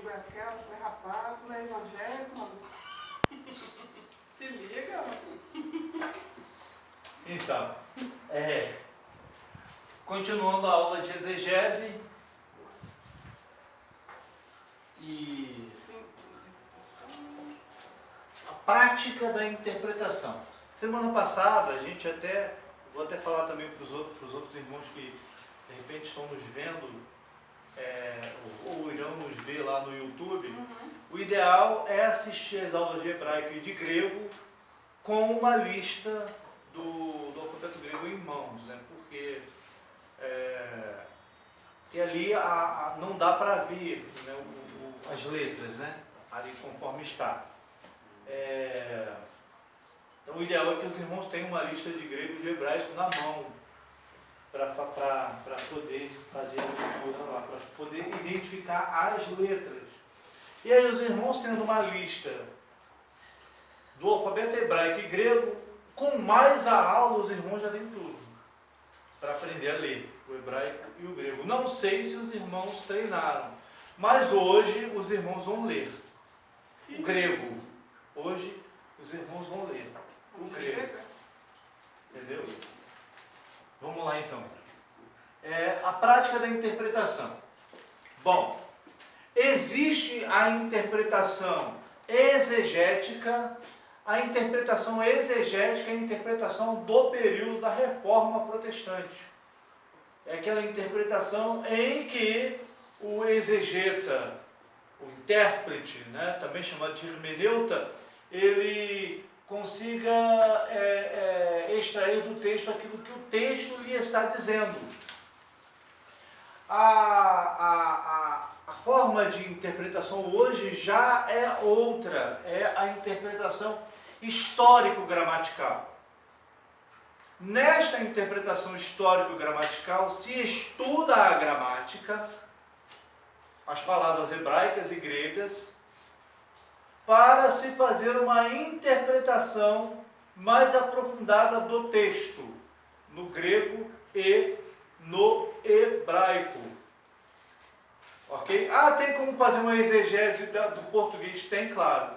foi aquela, foi rapaz, tu não é evangélico, mano. Se liga, mano. Então, continuando a aula de exegese e a prática da interpretação. Semana passada, vou até falar também para os outros irmãos que de repente estão nos vendo, ou irão nos ver lá no YouTube. O ideal é assistir as aulas de hebraico e de grego com uma lista do alfabeto grego em mãos, né? Porque ali não dá para ver, né, as letras, né? Ali conforme está. Então o ideal é que os irmãos tenham uma lista de grego e de hebraico na mão para poder fazer a leitura lá, para poder identificar as letras. E aí os irmãos tendo uma lista do alfabeto hebraico e grego, com mais a aula os irmãos já têm tudo para aprender a ler o hebraico e o grego. Não sei se os irmãos treinaram, mas hoje os irmãos vão ler o grego. Hoje os irmãos vão ler o grego. Entendeu? Vamos lá então. A prática da interpretação. Bom, existe a interpretação exegética. A interpretação exegética é a interpretação do período da Reforma Protestante. É aquela interpretação em que o exegeta, o intérprete, né, também chamado de hermeneuta, ele consiga extrair do texto aquilo que o texto lhe está dizendo. A forma de interpretação hoje já é outra, é a interpretação histórico-gramatical. Nesta interpretação histórico-gramatical se estuda a gramática, as palavras hebraicas e gregas, para se fazer uma interpretação mais aprofundada do texto, no grego e no hebraico. Ok? Tem como fazer uma exegese do português? Tem, claro.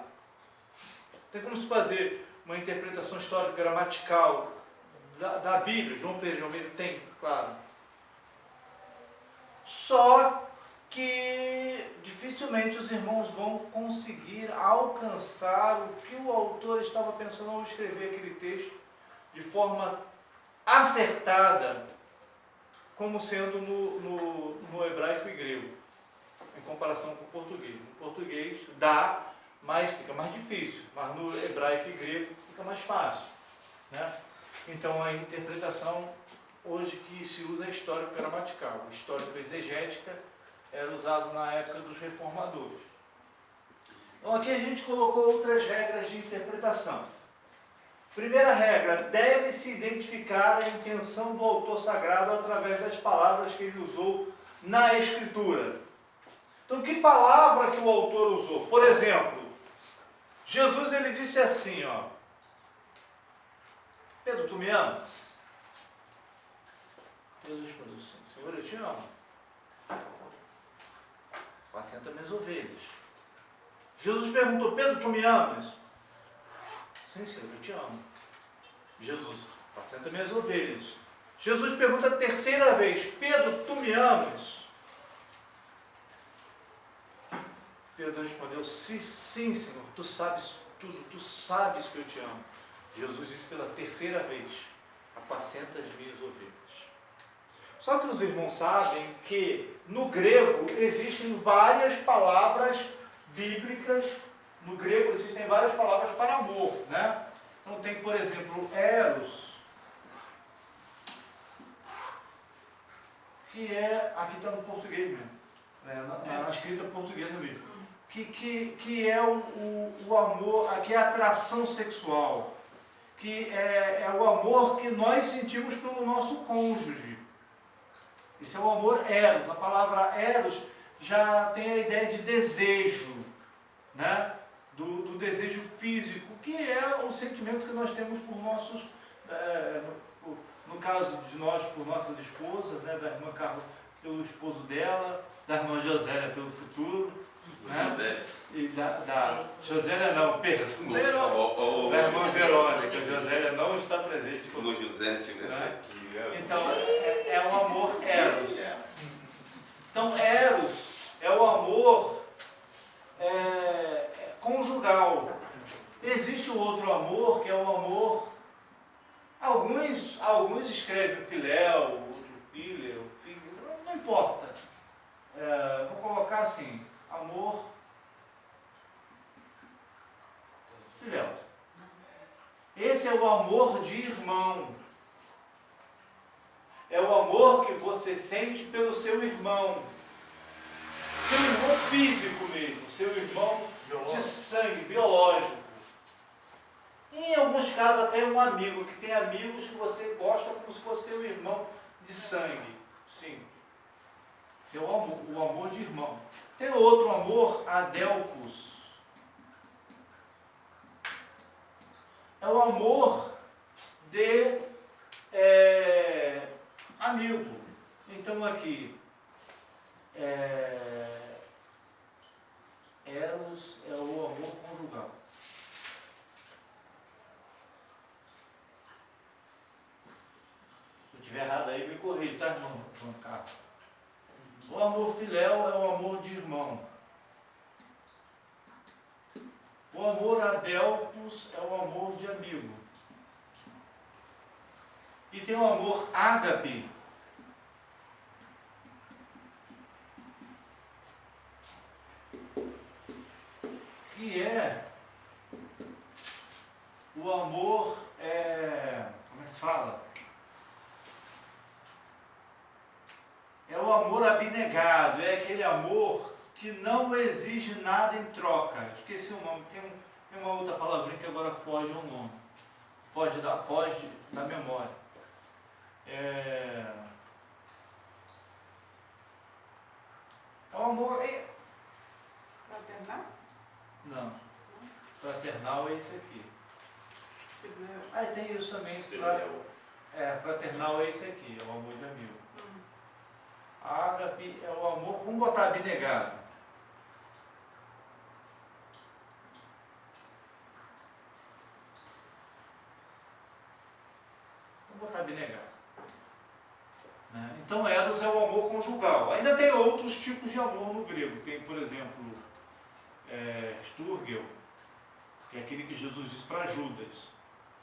Tem como se fazer uma interpretação histórico-gramatical da Bíblia? João Pedro tem, claro. Só que dificilmente os irmãos vão conseguir alcançar o que o autor estava pensando ao escrever aquele texto de forma acertada, como sendo no hebraico e grego, em comparação com o português. No português dá, mas fica mais difícil, mas no hebraico e grego fica mais fácil, né? Então a interpretação hoje que se usa é histórico-gramatical. Histórico-exegética era usado na época dos reformadores. Então aqui a gente colocou outras regras de interpretação. Primeira regra, deve-se identificar a intenção do autor sagrado através das palavras que ele usou na Escritura. Então, que palavra que o autor usou? Por exemplo, Jesus ele disse assim, Pedro, tu me amas? Pedro respondeu assim, Senhor, eu te amo. Apacenta minhas ovelhas. Jesus perguntou, Pedro, tu me amas? Sim, Senhor, eu te amo. Jesus, apacenta minhas ovelhas. Jesus pergunta a terceira vez, Pedro, tu me amas? Pedro respondeu, sim, Senhor, tu sabes tudo, tu sabes que eu te amo. Jesus disse pela terceira vez, apacenta as minhas ovelhas. Só que os irmãos sabem que no grego existem várias palavras bíblicas, no grego existem várias palavras para amor, né? Então tem, por exemplo, eros, que aqui está no português mesmo, na escrita portuguesa mesmo, que é o amor, que é a atração sexual, que é o amor que nós sentimos pelo nosso cônjuge. Isso é o amor eros. A palavra eros já tem a ideia de desejo, né? Do desejo físico, que é o sentimento que nós temos por nossos, no caso de nós, por nossas esposas, né? Da irmã Carla pelo esposo dela, da irmã Josélia pelo futuro, né? né? José. E da Josélia não, Pedro. O Da irmã Verônica, Josélia não está presente. se o José tivesse Né? aqui. Então, é um amor eros. Então, eros é o amor conjugal. Existe o outro amor, que é o amor... Alguns escrevem Piléu, outro Píleo, não importa. Vou colocar assim, amor filéu. Esse é o amor de irmão. É o amor que você sente pelo seu irmão. Seu irmão físico mesmo, seu irmão de sangue, biológico. Em alguns casos até um amigo, que tem amigos que você gosta como se fosse teu irmão de sangue. Sim. Esse é o amor de irmão. Tem outro amor, adelpos. É o amor de amigo. Então aqui, eros é o amor conjugal. Se eu estiver errado aí, me corrija, tá, irmão João Carlos? O amor filéu é o amor de irmão. O amor adelpos é o amor de amigo. E tem o amor ágape, que é o amor, como é que se fala? É o amor abnegado, é aquele amor que não exige nada em troca. Esqueci o nome, tem uma outra palavrinha que agora foge ao nome. Foge da memória. É o amor... Fraternal? Não. Fraternal é esse aqui. Filéu. Aí tem isso também. Fraternal é esse aqui, é o amor de amigo. Ágape é o amor, vamos botar abnegado. Vamos botar abnegado. Né? Então, eros é o amor conjugal. Ainda tem outros tipos de amor no grego. Tem, por exemplo, Sturgel, que é aquele que Jesus diz para Judas.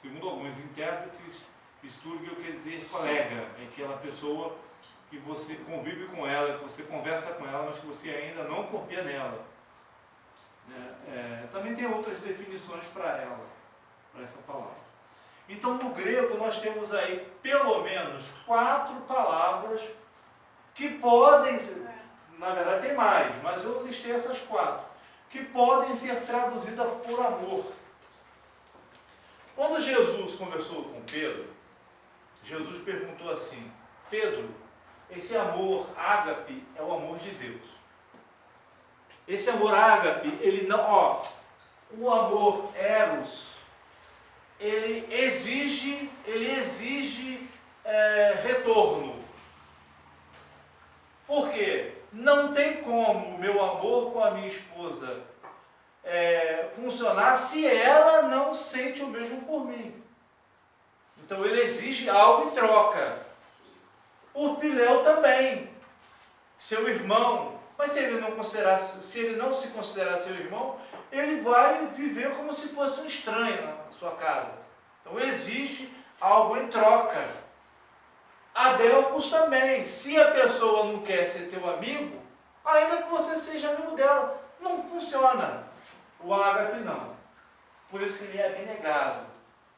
Segundo alguns intérpretes, Sturgel quer dizer colega, é aquela pessoa que você convive com ela, que você conversa com ela, mas que você ainda não confia nela. Também tem outras definições para ela, para essa palavra. Então, no grego, nós temos aí pelo menos 4 palavras que podem ser, na verdade tem mais, mas eu listei essas 4, que podem ser traduzidas por amor. Quando Jesus conversou com Pedro, Jesus perguntou assim: Pedro, esse amor ágape é o amor de Deus. Esse amor ágape, ele não, o amor eros, ele exige retorno. Por quê? Não tem como o meu amor com a minha esposa funcionar se ela não sente o mesmo por mim. Então ele exige algo em troca. O Piléu também, seu irmão, mas se ele não se considerar seu irmão, ele vai viver como se fosse um estranho na sua casa. Então exige algo em troca. Adelpos também, se a pessoa não quer ser teu amigo, ainda que você seja amigo dela, não funciona. O ágape não. Por isso que ele é abnegado.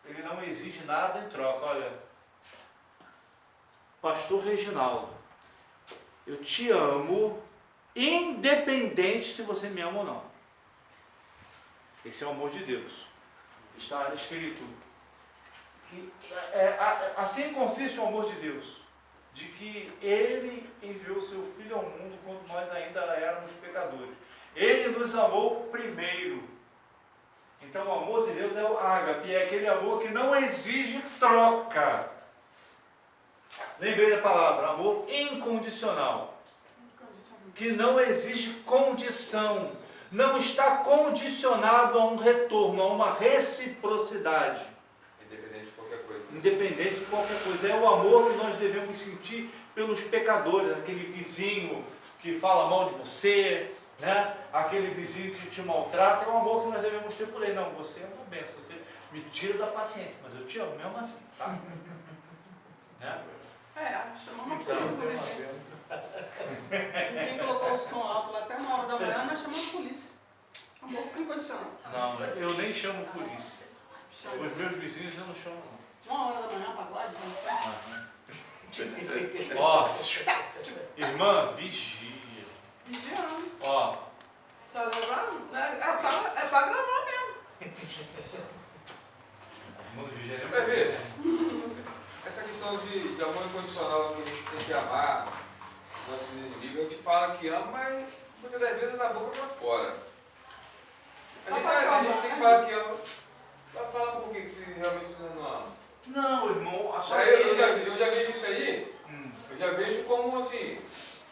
Ele não exige nada em troca. Olha, Pastor Reginaldo, eu te amo, independente se você me ama ou não. Esse é o amor de Deus. Está escrito que assim consiste o amor de Deus, de que Ele enviou o seu Filho ao mundo quando nós ainda éramos pecadores. Ele nos amou primeiro. Então o amor de Deus é o ágape, é aquele amor que não exige troca. Lembrei da palavra, amor incondicional. Que não exige condição. não está condicionado a um retorno, a uma reciprocidade. Independente de qualquer coisa. Independente de qualquer coisa. É o amor que nós devemos sentir pelos pecadores, aquele vizinho que fala mal de você, né? Aquele vizinho que te maltrata, é o amor que nós devemos ter por ele. Não, você é uma bênção, você me tira da paciência, mas eu te amo mesmo assim, tá? Né? Chamamos a Então, polícia. Quem colocou o som alto lá até 1h da manhã, nós chamamos a polícia. Amor incondicional. Não, eu nem chamo polícia. Chama. Os meus vizinhos eu não chamo, não. 1h da manhã, pagode, dançar. Ó, irmã, vigia. Vigiando. Ó, Tá gravando? É pra gravar mesmo. irmã, vigia é Vai ver. Essa questão de amor incondicional, que a gente tem que amar nossos inimigos, a gente fala que ama, mas muitas das vezes é da boca pra fora. A gente tem que falar que ama. Vai falar por que se realmente você não ama. não, irmão, a sua Aí eu já vejo isso aí, Hum. eu já vejo como assim,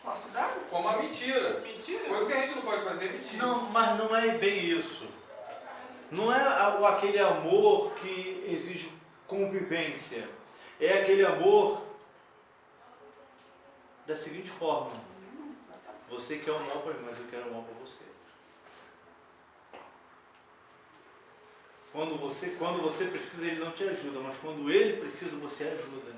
Falsidade? como uma mentira. Mentira? Coisa que a gente não pode fazer é mentira. Não, mas não é bem isso. Não é aquele amor que exige convivência. É aquele amor da seguinte forma: você quer o mal para mim, mas eu quero o mal para você. Quando você precisa, ele não te ajuda, mas quando ele precisa, você ajuda.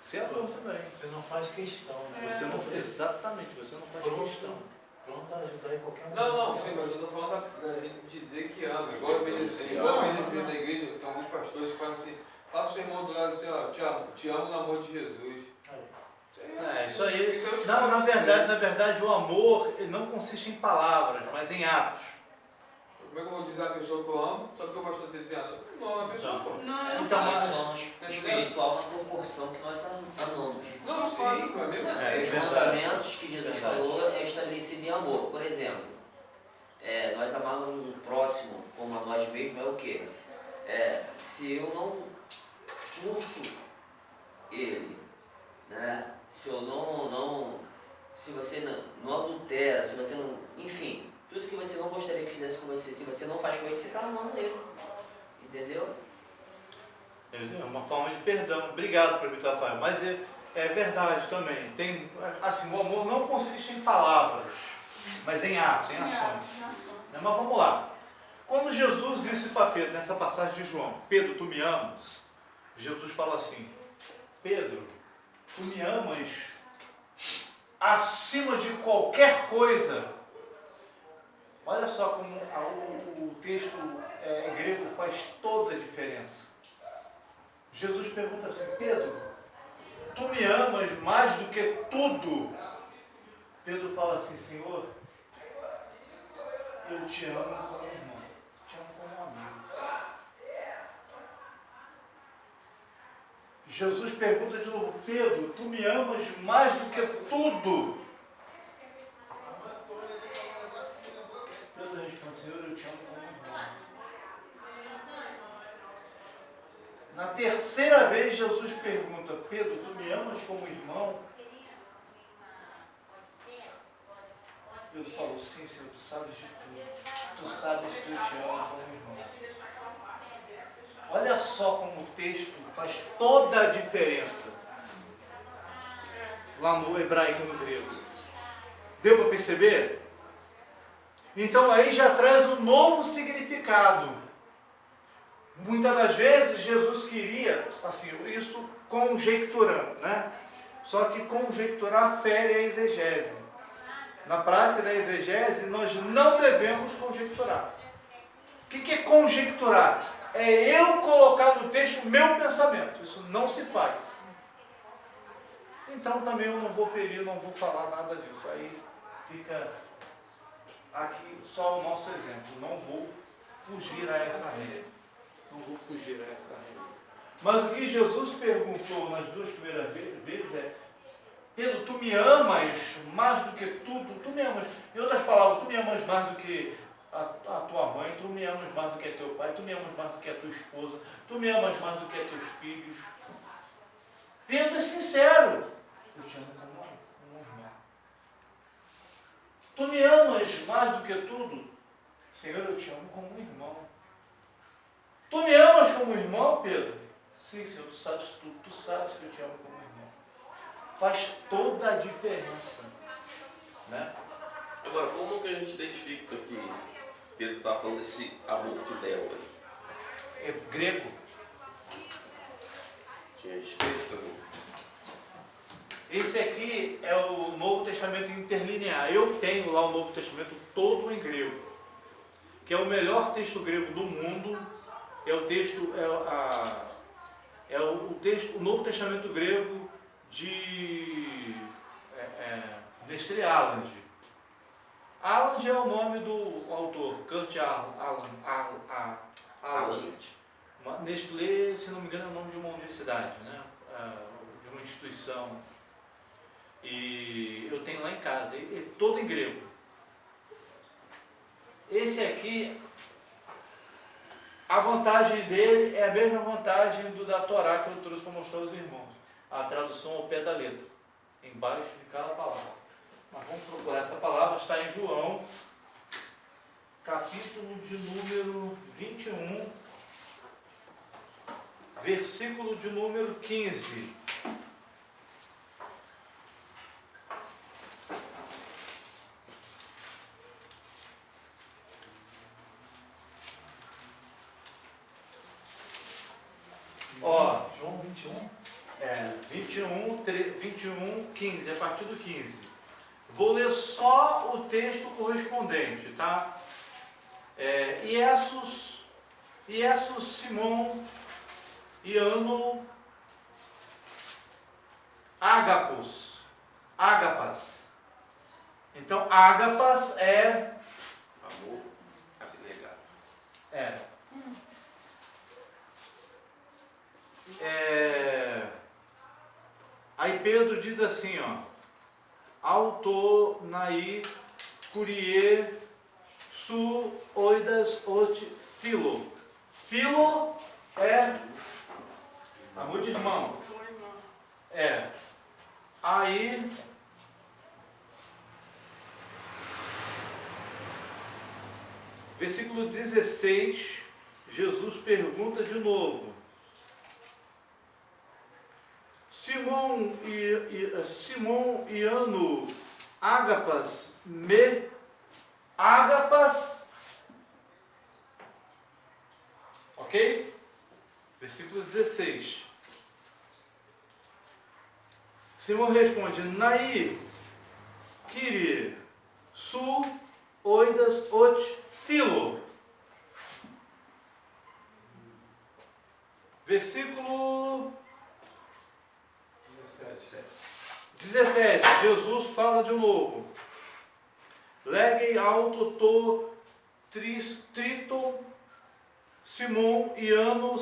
Isso é amor também. Você não faz questão, né? Você não, exatamente, você não faz questão. Pronto a ajudar em qualquer momento. Não, sim, mas eu tô falando da gente dizer que ama. Igual eu vejo na igreja, tem alguns pastores que falam assim, fala pro seu irmão do lado assim, ó, te amo no amor de Jesus. Isso aí, Isso eu na discordo, verdade, o amor ele não consiste em palavras, mas em atos. Como é que eu vou dizer a pessoa que eu amo, só que o pastor está dizendo, não, a pessoa pô. Não, eu não Então, faço. Nós somos espiritual na proporção que nós amamos. Não, sim, mas mesmo assim. É Os verdade. mandamentos que Jesus falou é estabelecido em amor. Por exemplo, nós amamos o próximo como a nós mesmos é o quê? Se eu não curto ele, né? Se eu se você não adultera, se você não, enfim, tudo que você não gostaria que fizesse com você, se você não faz com ele, você está amando ele, entendeu? É uma forma de perdão. Obrigado, Prefeito Rafael. Mas é verdade também. Tem, assim, o amor não consiste em palavras, mas em atos, em ações. Mas vamos lá. Quando Jesus disse para Pedro, nessa passagem de João, Pedro, tu me amas? Jesus fala assim, Pedro, tu me amas acima de qualquer coisa. Olha só como o texto grego faz toda a diferença. Jesus pergunta assim, Pedro, tu me amas mais do que tudo? Pedro fala assim, Senhor, eu te amo como irmão, te amo como amigo. Jesus pergunta de novo, Pedro, tu me amas mais do que tudo? Pedro responde, Senhor, eu te amo como irmão. Na terceira vez, Jesus pergunta, Pedro, tu me amas como irmão? Pedro falou, sim, Senhor, tu sabes de tudo. Tu sabes que eu te amo como irmão. Olha só como o texto faz toda a diferença. Lá no hebraico e no grego. Deu para perceber? Então aí já traz um novo significado. Muitas das vezes Jesus queria, assim, isso conjecturando, né? Só que conjecturar fere a exegese. Na prática da exegese, nós não devemos conjecturar. O que é conjecturar? É eu colocar no texto o meu pensamento. Isso não se faz. Então também eu não vou ferir, não vou falar nada disso. Aí fica aqui só o nosso exemplo. Não vou fugir a essa regra. Não vou fugir a essa regra. Mas o que Jesus perguntou nas duas primeiras vezes é, Pedro, tu me amas mais do que tudo? Tu me amas, em outras palavras, tu me amas mais do que a tua mãe, tu me amas mais do que teu pai, tu me amas mais do que a tua esposa, tu me amas mais do que teus filhos. Pedro é sincero. Eu te amo como um irmão. Tu me amas amas mais do que tudo? Senhor, eu te amo como um irmão. Tu me amas como um irmão, Pedro? Sim, Senhor, tu sabes tudo, tu sabes que eu te amo como um irmão. Faz toda a diferença, né? Agora, como que a gente identifica que Pedro está falando desse amor fidel aí? É grego. Tinha escrito também. Esse aqui é o Novo Testamento interlinear. Eu tenho lá o Novo Testamento todo em grego, que é o melhor texto grego do mundo. É o texto, o Novo Testamento grego de Nestlé Aland. Aland é o nome do autor, Kurt Aland. Nestlé, se não me engano, é o nome de uma universidade, né? De uma instituição. E eu tenho lá em casa, é todo em grego. Esse aqui, a vantagem dele é a mesma vantagem da Torá que eu trouxe para mostrar aos irmãos. A tradução ao pé da letra, embaixo de cada palavra. Mas vamos procurar. Essa palavra está em João, capítulo de número 21, versículo de número 15. Ó, João 21. 21, 15, a partir do 15. Vou ler só o texto correspondente, tá? Iesus Simão Iano Ágapas. Então, Ágapas é Amor abnegado. Aí Pedro diz assim, ó, autonai curie su oidas ot filo. Filo é amor de irmão. Aí versículo 16, Jesus pergunta de novo. Simão Iano Ágapas ok? Versículo 16. Simão responde, Nai Kiri Su Oidas Ot Filo. Versículo 17. Jesus fala de novo. Legei alto to trito Simão Iano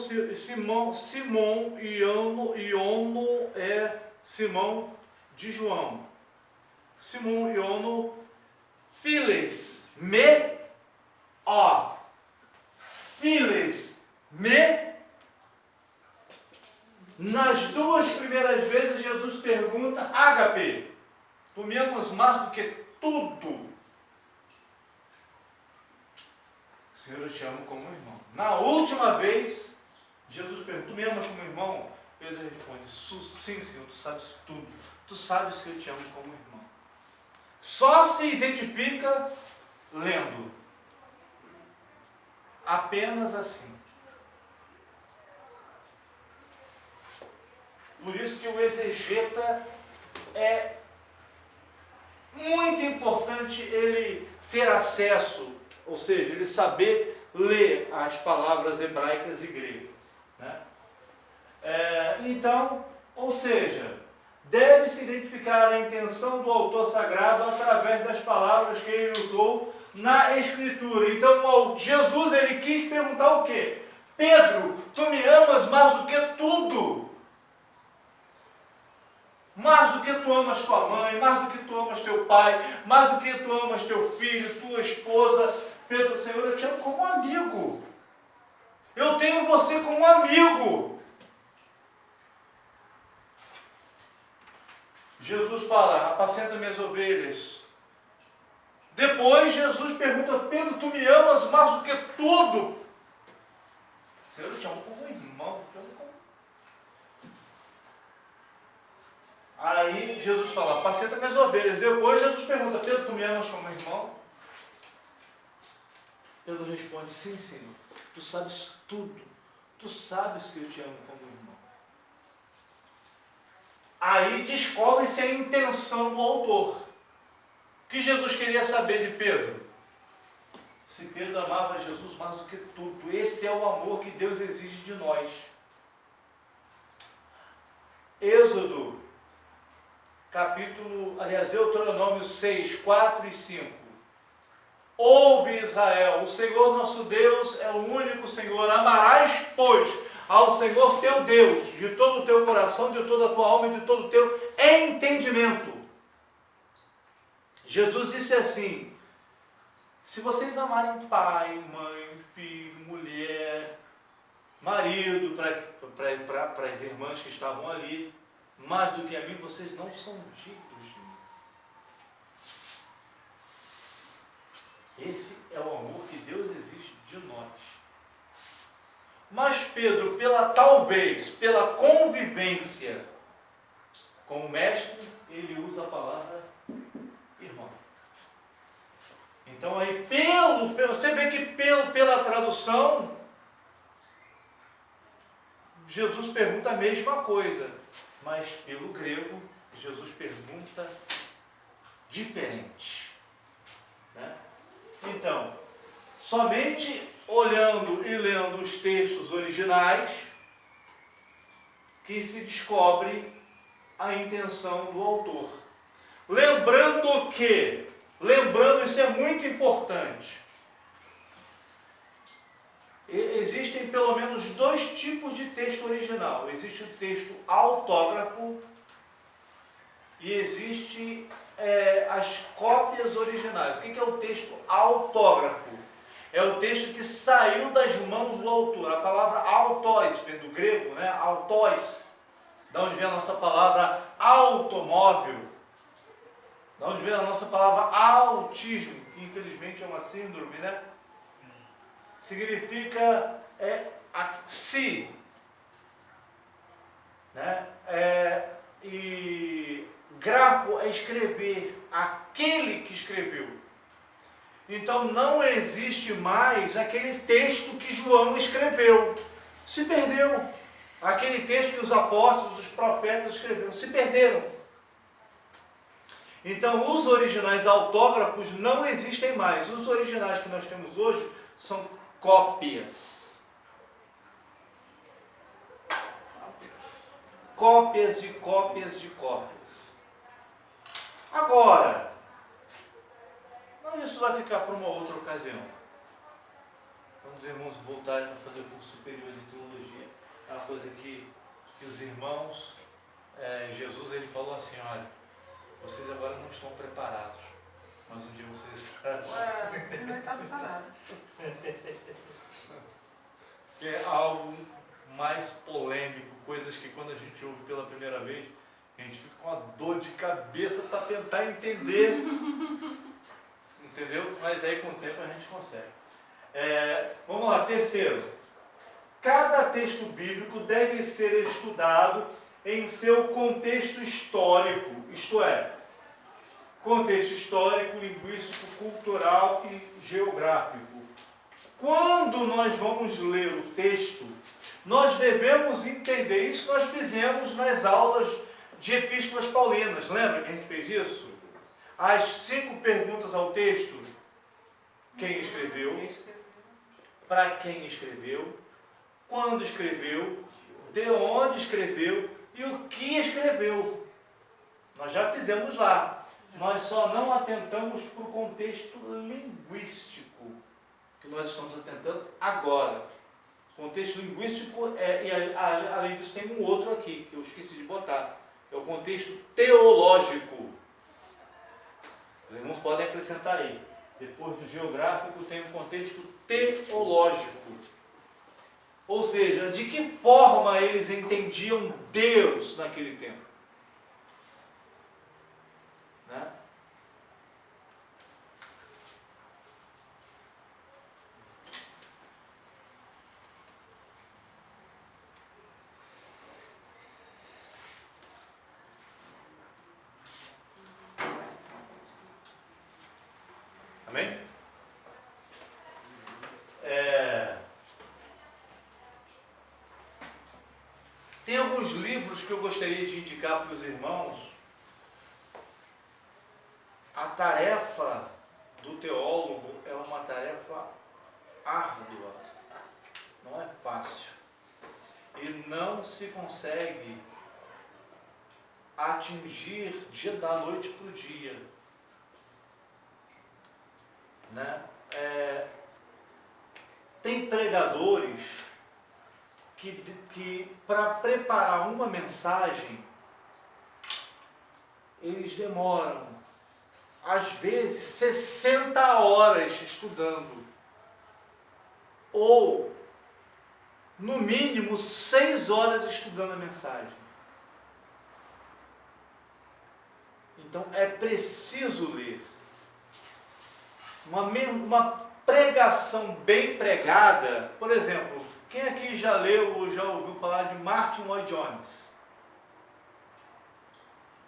Iono é Simão de João. Simão Iono Files me nas duas primeiras vezes Jesus pergunta, ágape, tu me amas mais do que tudo? Senhor, eu te amo como irmão. Na última vez, Jesus pergunta, tu me amas como irmão? Pedro responde, sim, Senhor, tu sabes tudo. Tu sabes que eu te amo como irmão. Só se identifica lendo. Apenas assim. Por isso que o exegeta é muito importante ele ter acesso, ou seja, ele saber ler as palavras hebraicas e gregas, né? Então, ou seja, deve-se identificar a intenção do autor sagrado através das palavras que ele usou na Escritura. Então, Jesus ele quis perguntar o quê? Pedro, tu me amas mais do que tudo? Mais do que tu amas tua mãe, mais do que tu amas teu pai, mais do que tu amas teu filho, tua esposa. Pedro, Senhor, eu te amo como amigo. Eu tenho você como amigo. Jesus fala, apacenta minhas ovelhas. Depois Jesus pergunta: Pedro, tu me amas mais do que tudo? Senhor, eu te amo como irmão, eu te amo como... Aí Jesus fala: apacenta minhas ovelhas. Depois Jesus pergunta: Pedro, tu me amas como irmão? Pedro responde: sim, Senhor, tu sabes tudo, tu sabes que eu te amo como irmão. Aí descobre-se a intenção do autor. O que Jesus queria saber de Pedro? Se Pedro amava Jesus mais do que tudo. Esse é o amor que Deus exige de nós. Êxodo, Deuteronômio 6, 4 e 5. Ouve, Israel, o Senhor nosso Deus é o único Senhor. Amarás, pois, ao Senhor teu Deus, de todo o teu coração, de toda a tua alma e de todo o teu entendimento. Jesus disse assim: se vocês amarem pai, mãe, filho, mulher, marido, para as irmãs que estavam ali, mais do que a mim, vocês não são dignos de mim. Esse é o amor que Deus exige de nós. Mas Pedro, pela convivência com o mestre, ele usa a palavra irmão. Então aí, você vê que pela tradução, Jesus pergunta a mesma coisa, mas pelo grego, Jesus pergunta diferente. Né? Então, somente olhando e lendo os textos originais que se descobre a intenção do autor. Lembrando, isso é muito importante, existem pelo menos dois tipos de texto original. Existe o texto autógrafo e existe as cópias originais. O que é o texto autógrafo? É o texto que saiu das mãos do autor. A palavra autóis vem do grego, né? Autóis, da onde vem a nossa palavra automóvel, da onde vem a nossa palavra autismo, que infelizmente é uma síndrome, né? Significa si, né? E grapo é escrever, aquele que escreveu. Então não existe mais aquele texto que João escreveu. Se perdeu. Aquele texto que os apóstolos, os profetas escreveram, se perderam. Então os originais autógrafos não existem mais. Os originais que nós temos hoje são cópias. Cópias de cópias de cópias. Agora, isso vai ficar para uma outra ocasião. Quando os irmãos voltarem a fazer o curso superior de teologia, é uma coisa que os irmãos, Jesus ele falou assim: olha, vocês agora não estão preparados, mas um dia vocês estarão. Ele não está preparado. Que é algo mais polêmico, coisas que quando a gente ouve pela primeira vez, a gente fica com uma dor de cabeça para tentar entender. Entendeu? Mas aí com o tempo a gente consegue. Vamos lá, terceiro. Cada texto bíblico deve ser estudado em seu contexto histórico, isto é, contexto histórico, linguístico, cultural e geográfico. Quando nós vamos ler o texto, nós devemos entender, isso nós fizemos nas aulas de epístolas paulinas, lembra que a gente fez isso? As 5 perguntas ao texto: quem escreveu, para quem escreveu, quando escreveu, de onde escreveu e o que escreveu. Nós já fizemos lá. Nós só não atentamos para o contexto linguístico, que nós estamos atentando agora. O contexto linguístico, e além disso tem um outro aqui, que eu esqueci de botar, é o contexto teológico. Os irmãos podem acrescentar aí. Depois do geográfico tem um contexto teológico. Ou seja, de que forma eles entendiam Deus naquele tempo. Né? Amém? Tem alguns livros que eu gostaria de indicar para os irmãos. A tarefa do teólogo é uma tarefa árdua, não é fácil. E não se consegue atingir dia da noite para o dia. Né? Tem pregadores que para preparar uma mensagem, eles demoram, às vezes, 60 horas estudando. Ou, no mínimo, 6 horas estudando a mensagem. Então, é preciso ler. Uma pregação bem pregada, por exemplo, quem aqui já leu ou já ouviu falar de Martin Lloyd Jones?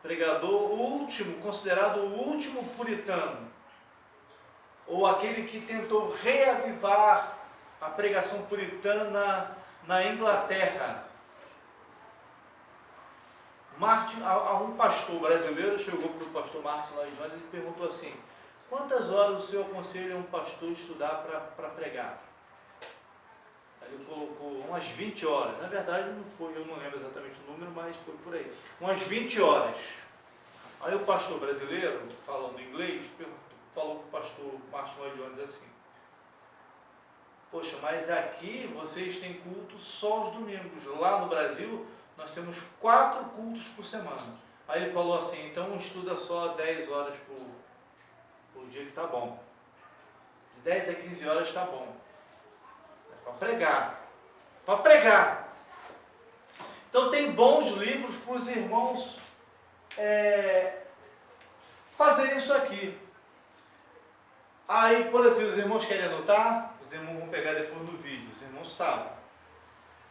Pregador último, considerado o último puritano, ou aquele que tentou reavivar a pregação puritana na Inglaterra. Um pastor brasileiro chegou para o pastor Martin Lloyd Jones e perguntou assim: quantas horas o senhor aconselha um pastor estudar para pregar? Ele colocou umas 20 horas. Na verdade, não foi, eu não lembro exatamente o número, mas foi por aí. Umas 20 horas. Aí o pastor brasileiro, falando inglês, falou para o pastor Martin Lloyd Jones assim: poxa, mas aqui vocês têm culto só aos domingos. Lá no Brasil, nós temos 4 cultos por semana. Aí ele falou assim: então estuda só 10 horas por dia que está bom. De 10 a 15 horas está bom. Para pregar. Para pregar. Então tem bons livros para os irmãos fazerem isso aqui. Aí, por exemplo, os irmãos querem anotar, os irmãos vão pegar depois no vídeo, os irmãos sabem.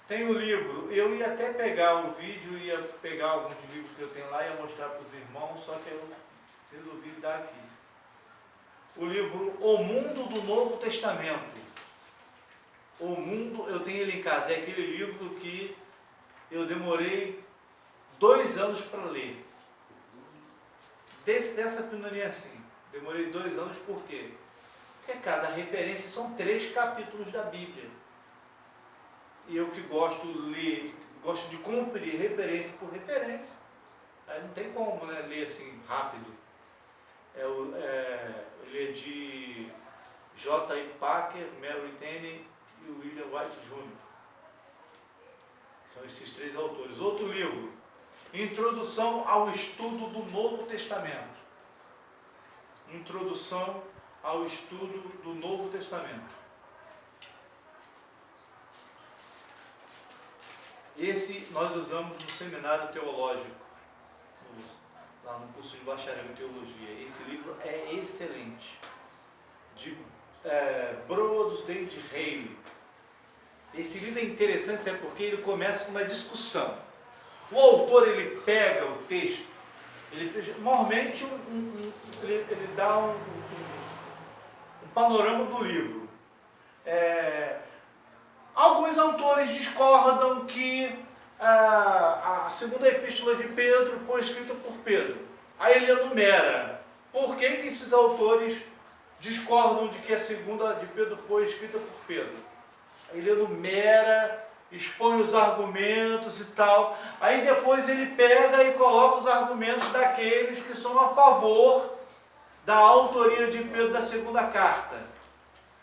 Tem o livro, eu ia até pegar o vídeo, ia pegar alguns livros que eu tenho lá e ia mostrar para os irmãos, só que eu resolvi dar aqui. O livro O Mundo do Novo Testamento. O Mundo, eu tenho ele em casa, é aquele livro que eu demorei 2 anos para ler. Dessa pinonia assim. Demorei 2 anos, por quê? Porque cada referência são 3 capítulos da Bíblia. E eu que gosto de ler, gosto de cumprir referência por referência. Aí não tem como, né, ler assim rápido. Ele é de J.I. Packer, Mary Tannen e William White Jr. São esses 3 autores. Outro livro, Introdução ao Estudo do Novo Testamento. Introdução ao Estudo do Novo Testamento. Esse nós usamos no seminário teológico, lá no curso de bacharel em teologia. Esse livro é excelente. De Broads David Haley. Esse livro é interessante, porque ele começa com uma discussão. O autor, ele pega o texto, normalmente ele dá um panorama do livro. Alguns autores discordam que a segunda epístola de Pedro foi escrita por Pedro. Aí ele enumera por que esses autores discordam de que a segunda de Pedro foi escrita por Pedro. Aí ele enumera, expõe os argumentos e tal. Aí depois ele pega e coloca os argumentos daqueles que são a favor da autoria de Pedro da segunda carta.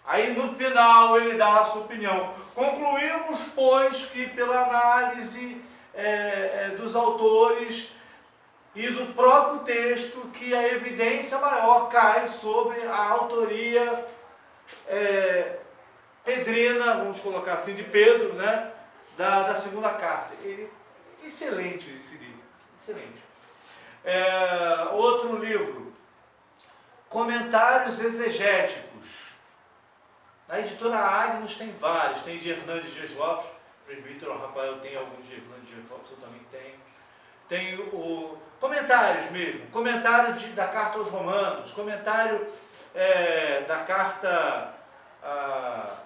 Aí no final ele dá a sua opinião. Concluímos, pois, que pela análise dos autores e do próprio texto, que a evidência maior cai sobre a autoria pedrina, vamos colocar assim, de Pedro, né, da segunda carta. Excelente esse livro, excelente. Outro livro, Comentários Exegéticos. Na editora Agnus tem vários, tem de Hernandes Dias Lopes, o presbítero Rafael tem alguns de Hernandes Dias Lopes, eu também tenho. Tem o comentários mesmo, comentário da carta aos Romanos, comentário da carta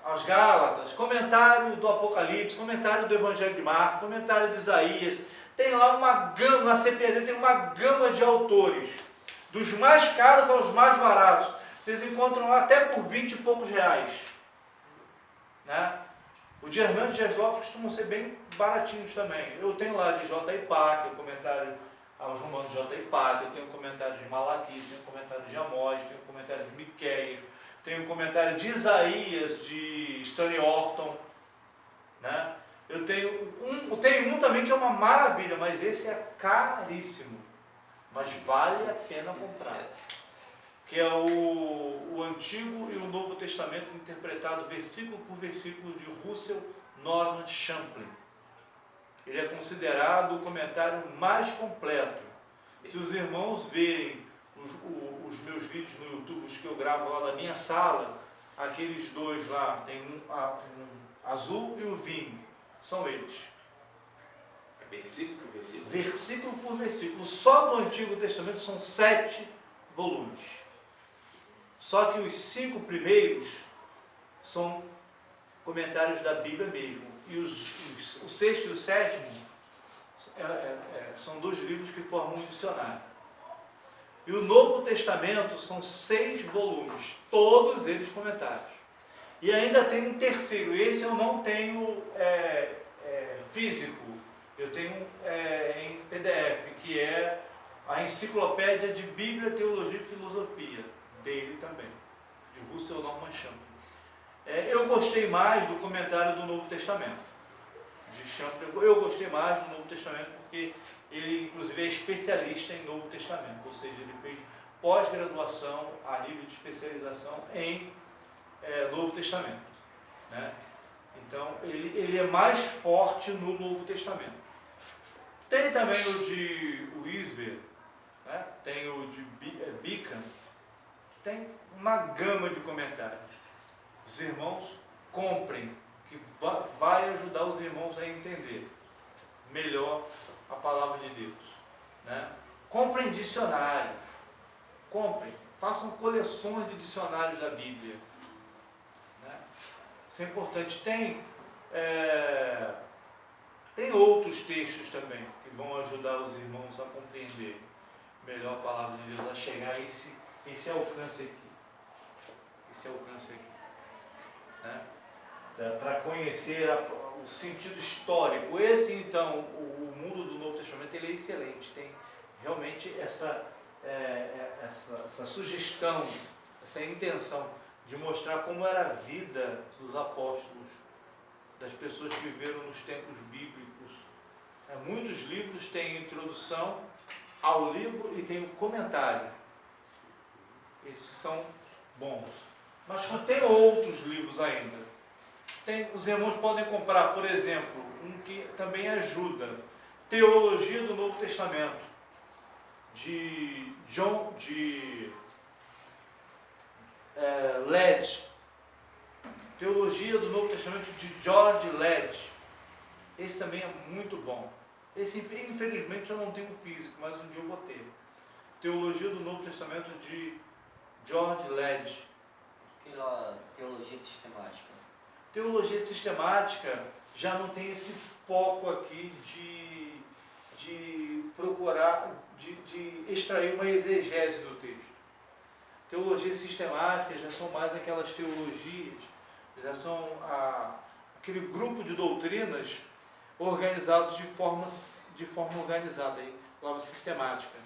aos Gálatas, comentário do Apocalipse, comentário do Evangelho de Marcos, comentário de Isaías. Tem lá uma gama, na CPD tem uma gama de autores, dos mais caros aos mais baratos. Vocês encontram lá até por 20 e poucos reais. Né? O de Hernando Dias Lopes costumam ser bem baratinhos também. Eu tenho lá de J. Ipáquia, comentário aos Romanos de J. Ipáquia, eu tenho um comentário de Malaquias, tenho um comentário de Amós, tenho um comentário de Miqueias, tenho um comentário de Isaías, de Stanley Orton. Né? Eu tenho um também que é uma maravilha, mas esse é caríssimo. Mas vale a pena comprar. Que é o Antigo e o Novo Testamento interpretado versículo por versículo de Russell Norman Champlin. Ele é considerado o comentário mais completo. Se os irmãos verem os meus vídeos no YouTube, os que eu gravo lá na minha sala, aqueles dois lá, tem um azul e o vinho, são eles. Versículo por versículo. Versículo por versículo. Só do Antigo Testamento são 7 volumes. Só que os 5 primeiros são comentários da Bíblia mesmo. E o 6º e o 7º são 2 livros que formam um dicionário. E o Novo Testamento são 6 volumes, todos eles comentários. E ainda tem um terceiro, esse eu não tenho físico, eu tenho em PDF, que é a Enciclopédia de Bíblia, Teologia e Filosofia, dele também, de Russell Norman Champlin. Eu gostei mais do comentário do Novo Testamento, de Champlin. Eu gostei mais do Novo Testamento porque ele, inclusive, é especialista em Novo Testamento, ou seja, ele fez pós-graduação a nível de especialização em Novo Testamento. Né? Então, ele é mais forte no Novo Testamento. Tem também o de Wisber, né? Tem o de Beacon, tem uma gama de comentários. Os irmãos comprem, que vai ajudar os irmãos a entender melhor a palavra de Deus. Né? Comprem dicionários, façam coleções de dicionários da Bíblia. Né? Isso é importante. Tem outros textos também que vão ajudar os irmãos a compreender melhor a palavra de Deus, a chegar a esse alcance aqui. Né? Para conhecer o sentido histórico. Esse, então, o mundo do Novo Testamento, ele é excelente. Tem realmente essa sugestão, essa intenção de mostrar como era a vida dos apóstolos, das pessoas que viveram nos tempos bíblicos. Muitos livros têm introdução ao livro e tem um comentário. Esses são bons. Mas tem outros livros ainda. Os irmãos podem comprar, por exemplo, um que também ajuda, Teologia do Novo Testamento, de Led. Teologia do Novo Testamento de George Led. Esse também é muito bom. Esse, infelizmente, eu não tenho físico, mas um dia eu vou ter. Teologia do Novo Testamento de George Led. Teologia sistemática. Teologia sistemática já não tem esse foco aqui de procurar, de extrair uma exegese do texto. Teologia sistemática já são mais aquelas teologias, já são aquele grupo de doutrinas organizados de forma organizada, aí, palavra sistemática.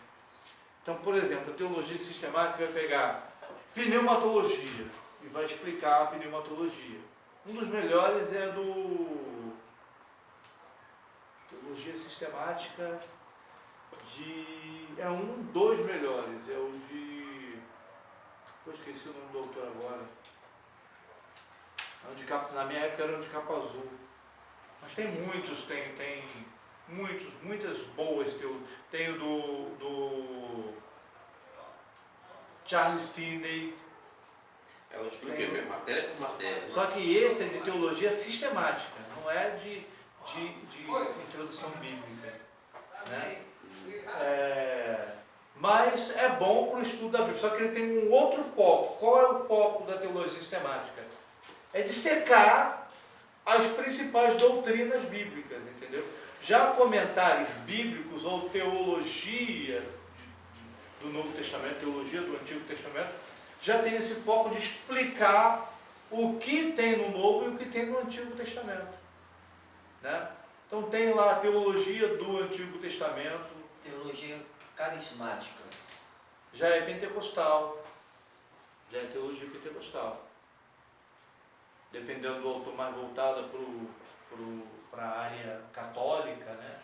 Então, por exemplo, a teologia sistemática vai pegar pneumatologia e vai explicar a pneumatologia. Um dos melhores é do Teologia Sistemática dos melhores, é o de... Eu esqueci o nome do autor agora. Na minha época era de capa azul. Mas tem muitos, muitas boas. Tem o do Charles Finney. Ela explica mesmo, matéria por matéria. Só que esse é de teologia sistemática, não é de introdução bíblica. Né? Mas é bom para o estudo da Bíblia, só que ele tem um outro foco. Qual é o foco da teologia sistemática? É dissecar as principais doutrinas bíblicas, entendeu? Já comentários bíblicos ou teologia do Novo Testamento, teologia do Antigo Testamento, já tem esse foco de explicar o que tem no Novo e o que tem no Antigo Testamento, né? Então tem lá a teologia do Antigo Testamento. Teologia carismática. Já é pentecostal. Já é teologia pentecostal. Dependendo do autor, mais voltada para a área católica, né?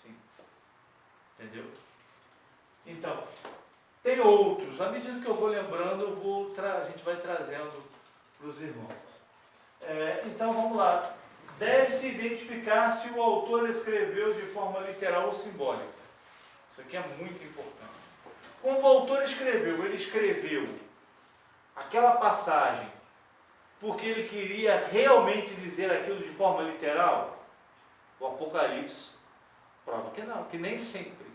Sim. Entendeu? Então, tem outros. À medida que eu vou lembrando, a gente vai trazendo para os irmãos. Então, vamos lá. Deve-se identificar se o autor escreveu de forma literal ou simbólica. Isso aqui é muito importante. Quando o autor escreveu, ele escreveu aquela passagem porque ele queria realmente dizer aquilo de forma literal? O Apocalipse prova que não, que nem sempre.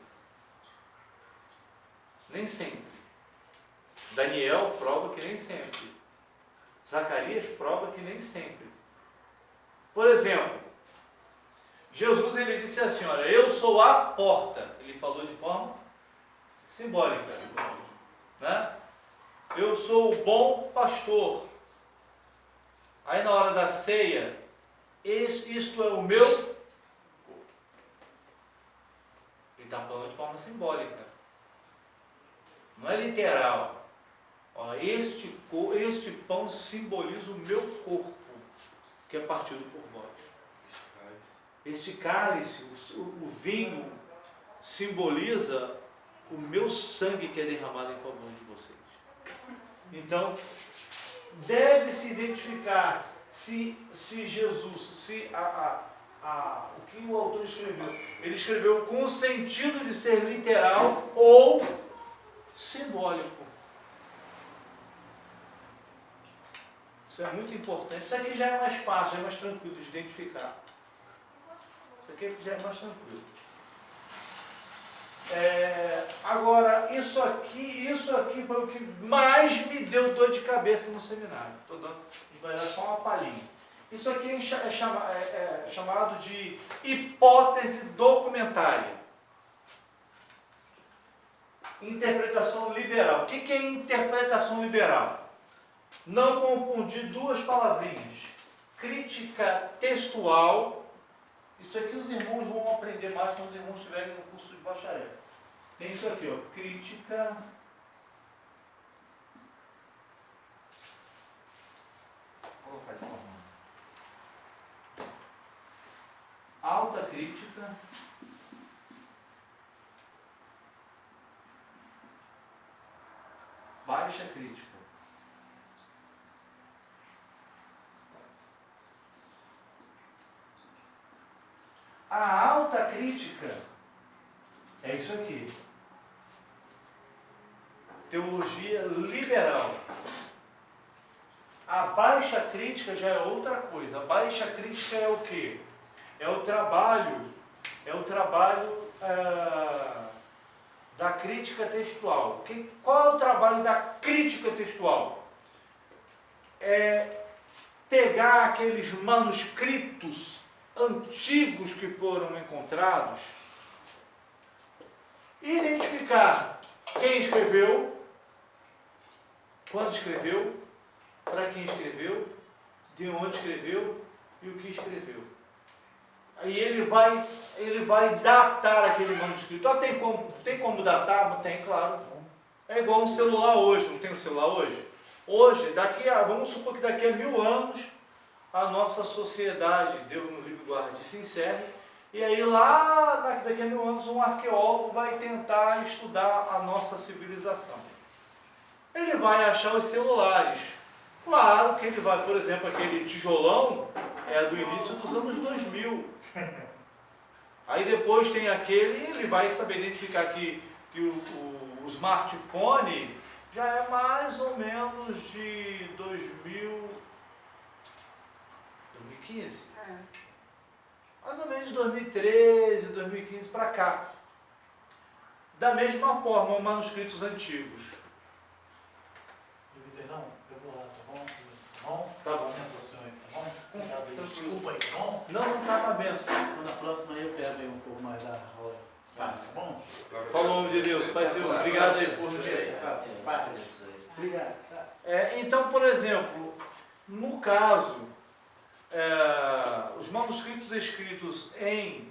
Nem sempre. Daniel prova que nem sempre. Zacarias prova que nem sempre. Por exemplo, Jesus ele disse assim, olha, eu sou a porta. Ele falou de forma simbólica, né? Eu sou o bom pastor. Aí na hora da ceia, isto é o meu corpo. Ele está falando de forma simbólica. Não é literal. Ó, este pão simboliza o meu corpo, que é partido por vós. Este cálice, o vinho, simboliza o meu sangue que é derramado em favor de vocês. Então, deve-se identificar se Jesus, o que o autor escreveu. Ele escreveu com o sentido de ser literal ou simbólico. Isso é muito importante. Isso aqui já é mais fácil, já é mais tranquilo de identificar. Isso aqui já é mais tranquilo. Agora, isso aqui foi o que mais me deu dor de cabeça no seminário. A gente vai dar só uma palhinha. Isso aqui é chamado de hipótese documentária. Interpretação liberal. O que é interpretação liberal? Não confundir duas palavrinhas. Crítica textual. Isso aqui os irmãos vão aprender mais quando os irmãos estiverem no curso de bacharel. Tem isso aqui, ó, crítica. Vou colocar de forma. Alta crítica. Baixa crítica. A alta crítica é isso aqui. Teologia liberal. A baixa crítica já é outra coisa. A baixa crítica é o quê? É o trabalho da crítica textual. Qual é o trabalho da crítica textual? É pegar aqueles manuscritos antigos que foram encontrados, identificar quem escreveu, quando escreveu, para quem escreveu, de onde escreveu e o que escreveu. Aí ele vai datar aquele manuscrito. Tem como datar? Tem, claro. É igual um celular hoje, não tem um celular hoje? Hoje, vamos supor que daqui a 1000 anos, a nossa sociedade, Deus no livre guarde, se encerre, e aí lá, daqui a 1000 anos, um arqueólogo vai tentar estudar a nossa civilização. Ele vai achar os celulares. Claro que ele vai, por exemplo, aquele tijolão é do início dos anos 2000. Aí depois tem ele vai saber identificar que o smartphone já é mais ou menos de 2015. Mais ou menos de 2013, 2015 para cá. Da mesma forma, os manuscritos antigos. Não, eu vou lá, tá bom? Tá bom? Tá bom. Licença, senhor, tá bom? Obrigado aí. Desculpa aí, tá bom? Não tá na benção. Na próxima aí eu pego aí um pouco mais da hora. Passa, tá bom? Falou, nome de Deus. Pai Senhor, obrigado aí por nos Passa. Obrigado. Então, por exemplo, no caso, os manuscritos escritos em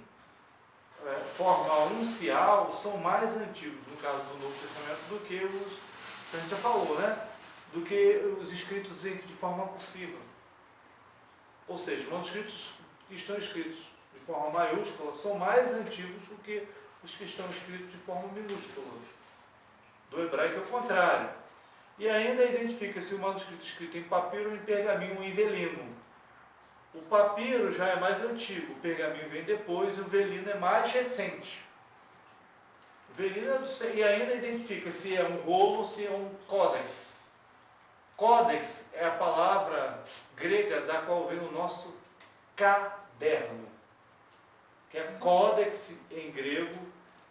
forma uncial são mais antigos, no caso do Novo Testamento, do que os, que a gente já falou, né? Do que os escritos de forma cursiva. Ou seja, os manuscritos que estão escritos de forma maiúscula são mais antigos do que os que estão escritos de forma minúscula. Do hebraico é o contrário. E ainda identifica-se o manuscrito escrito em papiro, em pergaminho ou em velino. O papiro já é mais antigo, o pergaminho vem depois e o velino é mais recente. O velino e ainda identifica se é um rolo ou se é um códex. Códex é a palavra grega da qual vem o nosso caderno, que é códex em grego,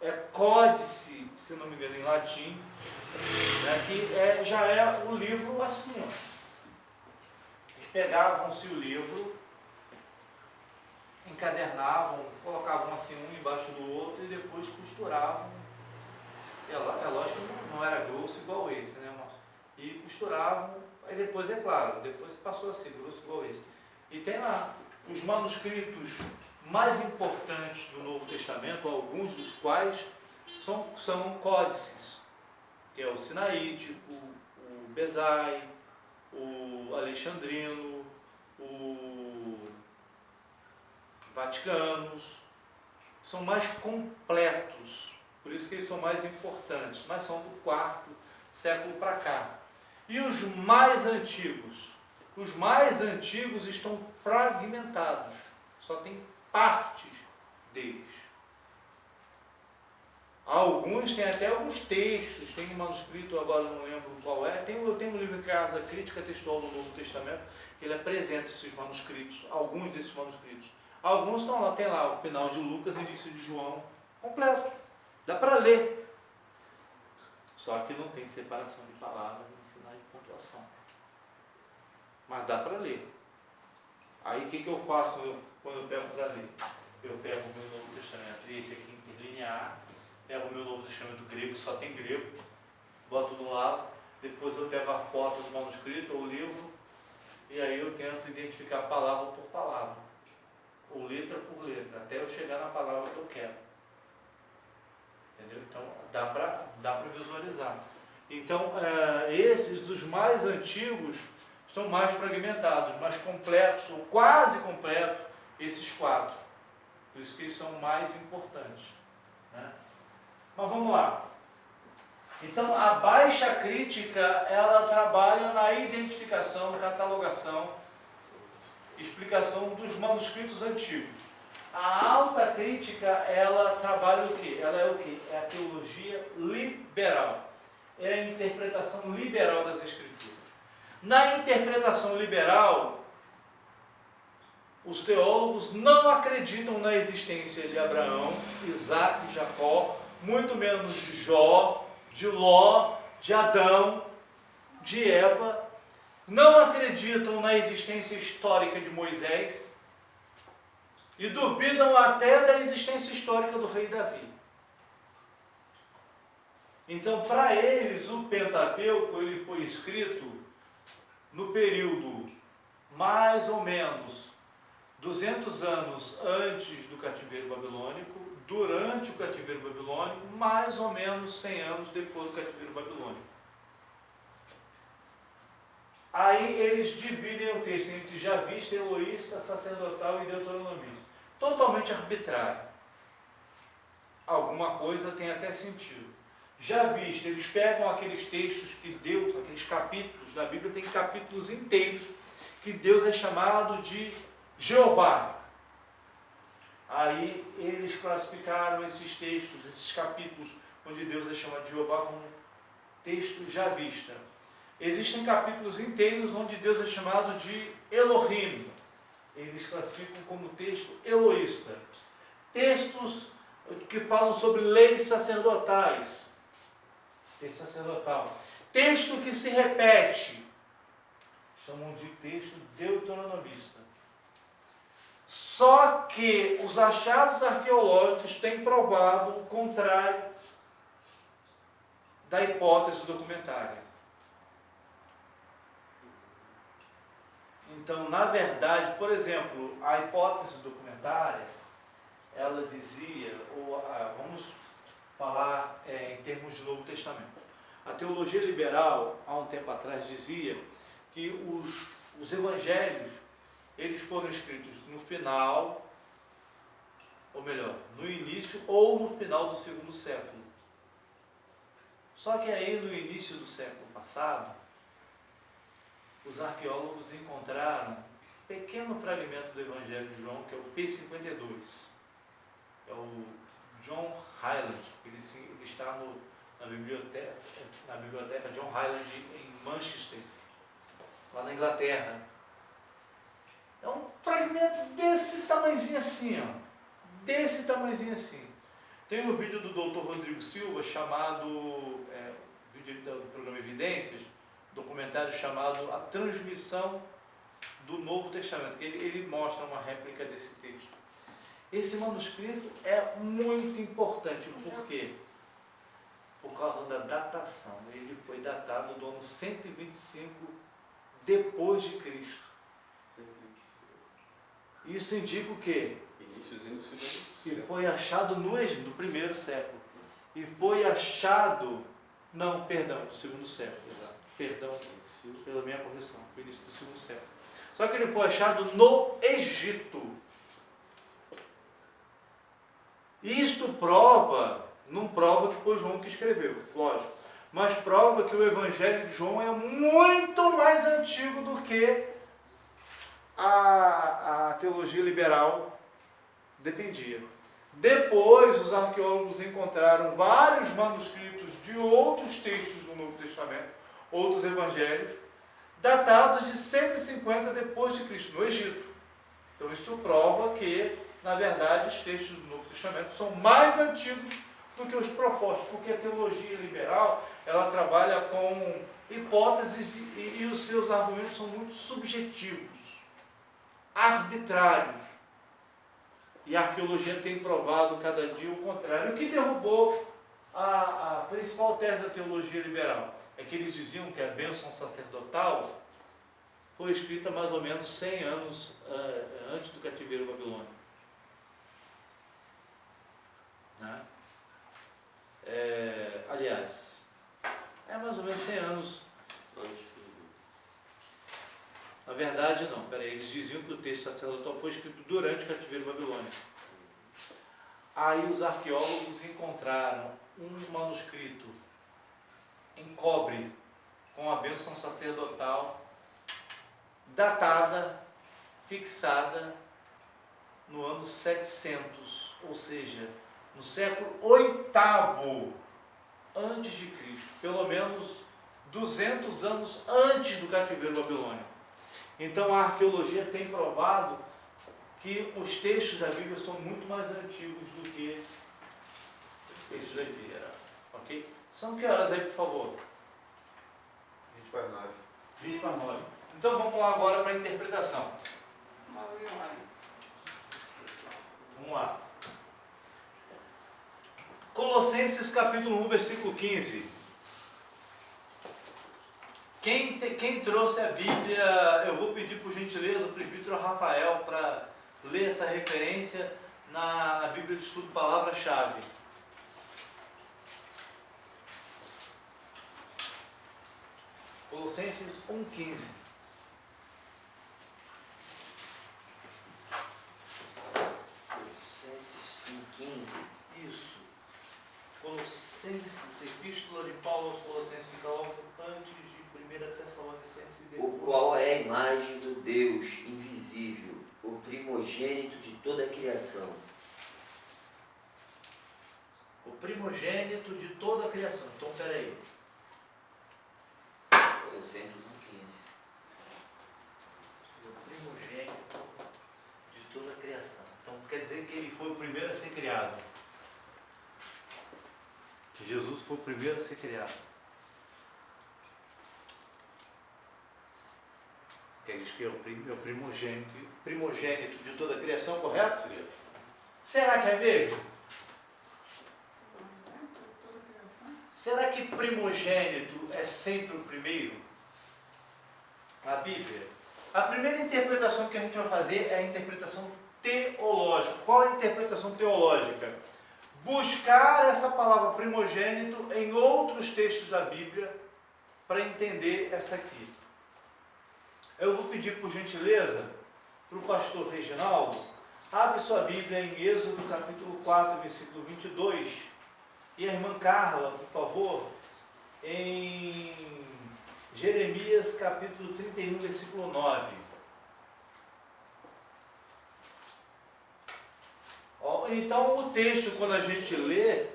é códice, se não me engano, em latim, né, que já é o livro assim, ó. Eles pegavam-se o livro, encadernavam, colocavam assim um embaixo do outro e depois costuravam. É lógico que não era grosso igual esse, né, irmão? E costuravam, aí depois, é claro, depois passou a ser grosso igual esse. E tem lá os manuscritos mais importantes do Novo Testamento, alguns dos quais são códices, que é o Sinaítico, o Besai, o Alexandrino, o Vaticanos, são mais completos, por isso que eles são mais importantes, mas são do IV século para cá. E os mais antigos? Os mais antigos estão fragmentados, só tem partes deles. Alguns têm até alguns textos, tem um manuscrito, agora não lembro qual é, eu tenho um livro em casa, Crítica Textual do Novo Testamento, que ele apresenta esses manuscritos, alguns desses manuscritos. Alguns estão lá, tem lá o final de Lucas e início de João, completo, dá para ler. Só que não tem separação de palavras, nem sinal de pontuação. Mas dá para ler. Aí o que eu faço quando eu pego para ler? Eu pego o meu Novo Testamento, esse aqui interlinear, pego o meu Novo Testamento grego, só tem grego, boto do lado, depois eu pego a foto do manuscrito ou o livro, e aí eu tento identificar palavra por palavra, ou letra por letra, até eu chegar na palavra que eu quero. Entendeu? Então dá para visualizar. Então esses dos mais antigos estão mais fragmentados, mais completos, ou quase completos, esses 4. Por isso que eles são mais importantes, né? Mas vamos lá. Então a baixa crítica, ela trabalha na identificação, catalogação, explicação dos manuscritos antigos. A alta crítica, ela trabalha o quê? Ela é o quê? É a teologia liberal. É a interpretação liberal das Escrituras. Na interpretação liberal, os teólogos não acreditam na existência de Abraão, Isaac e Jacó, muito menos de Jó, de Ló, de Adão, de Eva. Não acreditam na existência histórica de Moisés e duvidam até da existência histórica do rei Davi. Então, para eles, o Pentateuco ele foi escrito no período mais ou menos 200 anos antes do cativeiro babilônico, durante o cativeiro babilônico, mais ou menos 100 anos depois do cativeiro babilônico. Aí eles dividem o texto entre javista, eloísta, sacerdotal e deuteronomista. Totalmente arbitrário. Alguma coisa tem até sentido. Javista, eles pegam aqueles textos que Deus, aqueles capítulos da Bíblia, tem capítulos inteiros que Deus é chamado de Jeová. Aí eles classificaram esses textos, esses capítulos onde Deus é chamado de Jeová como texto javista. Existem capítulos inteiros onde Deus é chamado de Elohim. Eles classificam como texto eloísta. Textos que falam sobre leis sacerdotais. Texto sacerdotal. Texto que se repete. Chamam de texto deuteronomista. Só que os achados arqueológicos têm provado o contrário da hipótese documentária. Então, na verdade, por exemplo, a hipótese documentária, ela dizia, vamos falar em termos de Novo Testamento. A teologia liberal, há um tempo atrás, dizia que os evangelhos, eles foram escritos no final, ou melhor, no início ou no final do segundo século. Só que aí, no início do século passado, os arqueólogos encontraram um pequeno fragmento do Evangelho de João, que é o P52. É o John Hyland. Ele está na biblioteca John Hyland em Manchester, lá na Inglaterra. É um fragmento desse tamanhozinho assim, ó. Desse tamanhozinho assim. Tem um vídeo do Dr. Rodrigo Silva chamado, vídeo do programa Evidências, documentário chamado A Transmissão do Novo Testamento, que ele mostra uma réplica desse texto. Esse manuscrito é muito importante. Por quê? Por causa da datação. Ele foi datado do ano 125 depois de Cristo. Isso indica o quê? Iníciozinho do segundo E século. foi achado no Egito, no primeiro século. E foi achado, do segundo século. Perdão, pela minha correção, foi início do segundo século. Só que ele foi achado no Egito. Isto não prova que foi João que escreveu, lógico, mas prova que o Evangelho de João é muito mais antigo do que a teologia liberal defendia. Depois, os arqueólogos encontraram vários manuscritos de outros textos do Novo Testamento, outros evangelhos, datados de 150 depois de Cristo, no Egito. Então, isso prova que, na verdade, os textos do Novo Testamento são mais antigos do que os propostos, porque a teologia liberal, ela trabalha com hipóteses e os seus argumentos são muito subjetivos, arbitrários. E a arqueologia tem provado cada dia o contrário. O que derrubou a principal tese da teologia liberal é que eles diziam que a bênção sacerdotal foi escrita mais ou menos 100 anos antes do cativeiro babilônico. Né? Aliás, é mais ou menos 100 anos. Na verdade, não. Eles diziam que o texto sacerdotal foi escrito durante o cativeiro babilônico. Aí os arqueólogos encontraram um manuscrito em cobre com a bênção sacerdotal datada, fixada no ano 700, ou seja, no século VIII antes de Cristo, pelo menos 200 anos antes do cativeiro babilônico. Então a arqueologia tem provado que os textos da Bíblia são muito mais antigos do que esses aqui. Ok? São que horas aí, por favor? 20 para 9. 20 para 9. Então vamos lá agora para a interpretação. Vamos lá. Colossenses capítulo 1, versículo 15. Quem trouxe a Bíblia, eu vou pedir por gentileza o presbítero Rafael para ler essa referência na Bíblia de Estudo Palavra-Chave. Colossenses 1,15. Colossenses 1,15. Isso. Colossenses, Epístola de Paulo aos Colossenses, fica logo antes de 1 Tessalonicenses. O qual é a imagem do Deus invisível, o primogênito de toda a criação. O primogênito de toda a criação. Então, peraí. Colossenses 1,15. O primogênito de toda a criação. Então, quer dizer que ele foi o primeiro a ser criado. que Jesus foi o primeiro a ser criado. Que diz que é o primogênito de toda a criação, correto? Será que é mesmo? Será que primogênito é sempre o primeiro? Na Bíblia? A primeira interpretação que a gente vai fazer é a interpretação teológica. Qual é a interpretação teológica? Buscar essa palavra primogênito em outros textos da Bíblia para entender essa aqui. Eu vou pedir por gentileza para o pastor Reginaldo, abre sua Bíblia em Êxodo capítulo 4, versículo 22, e a irmã Carla, por favor, em Jeremias capítulo 31, versículo 9. Então o texto, quando a gente lê,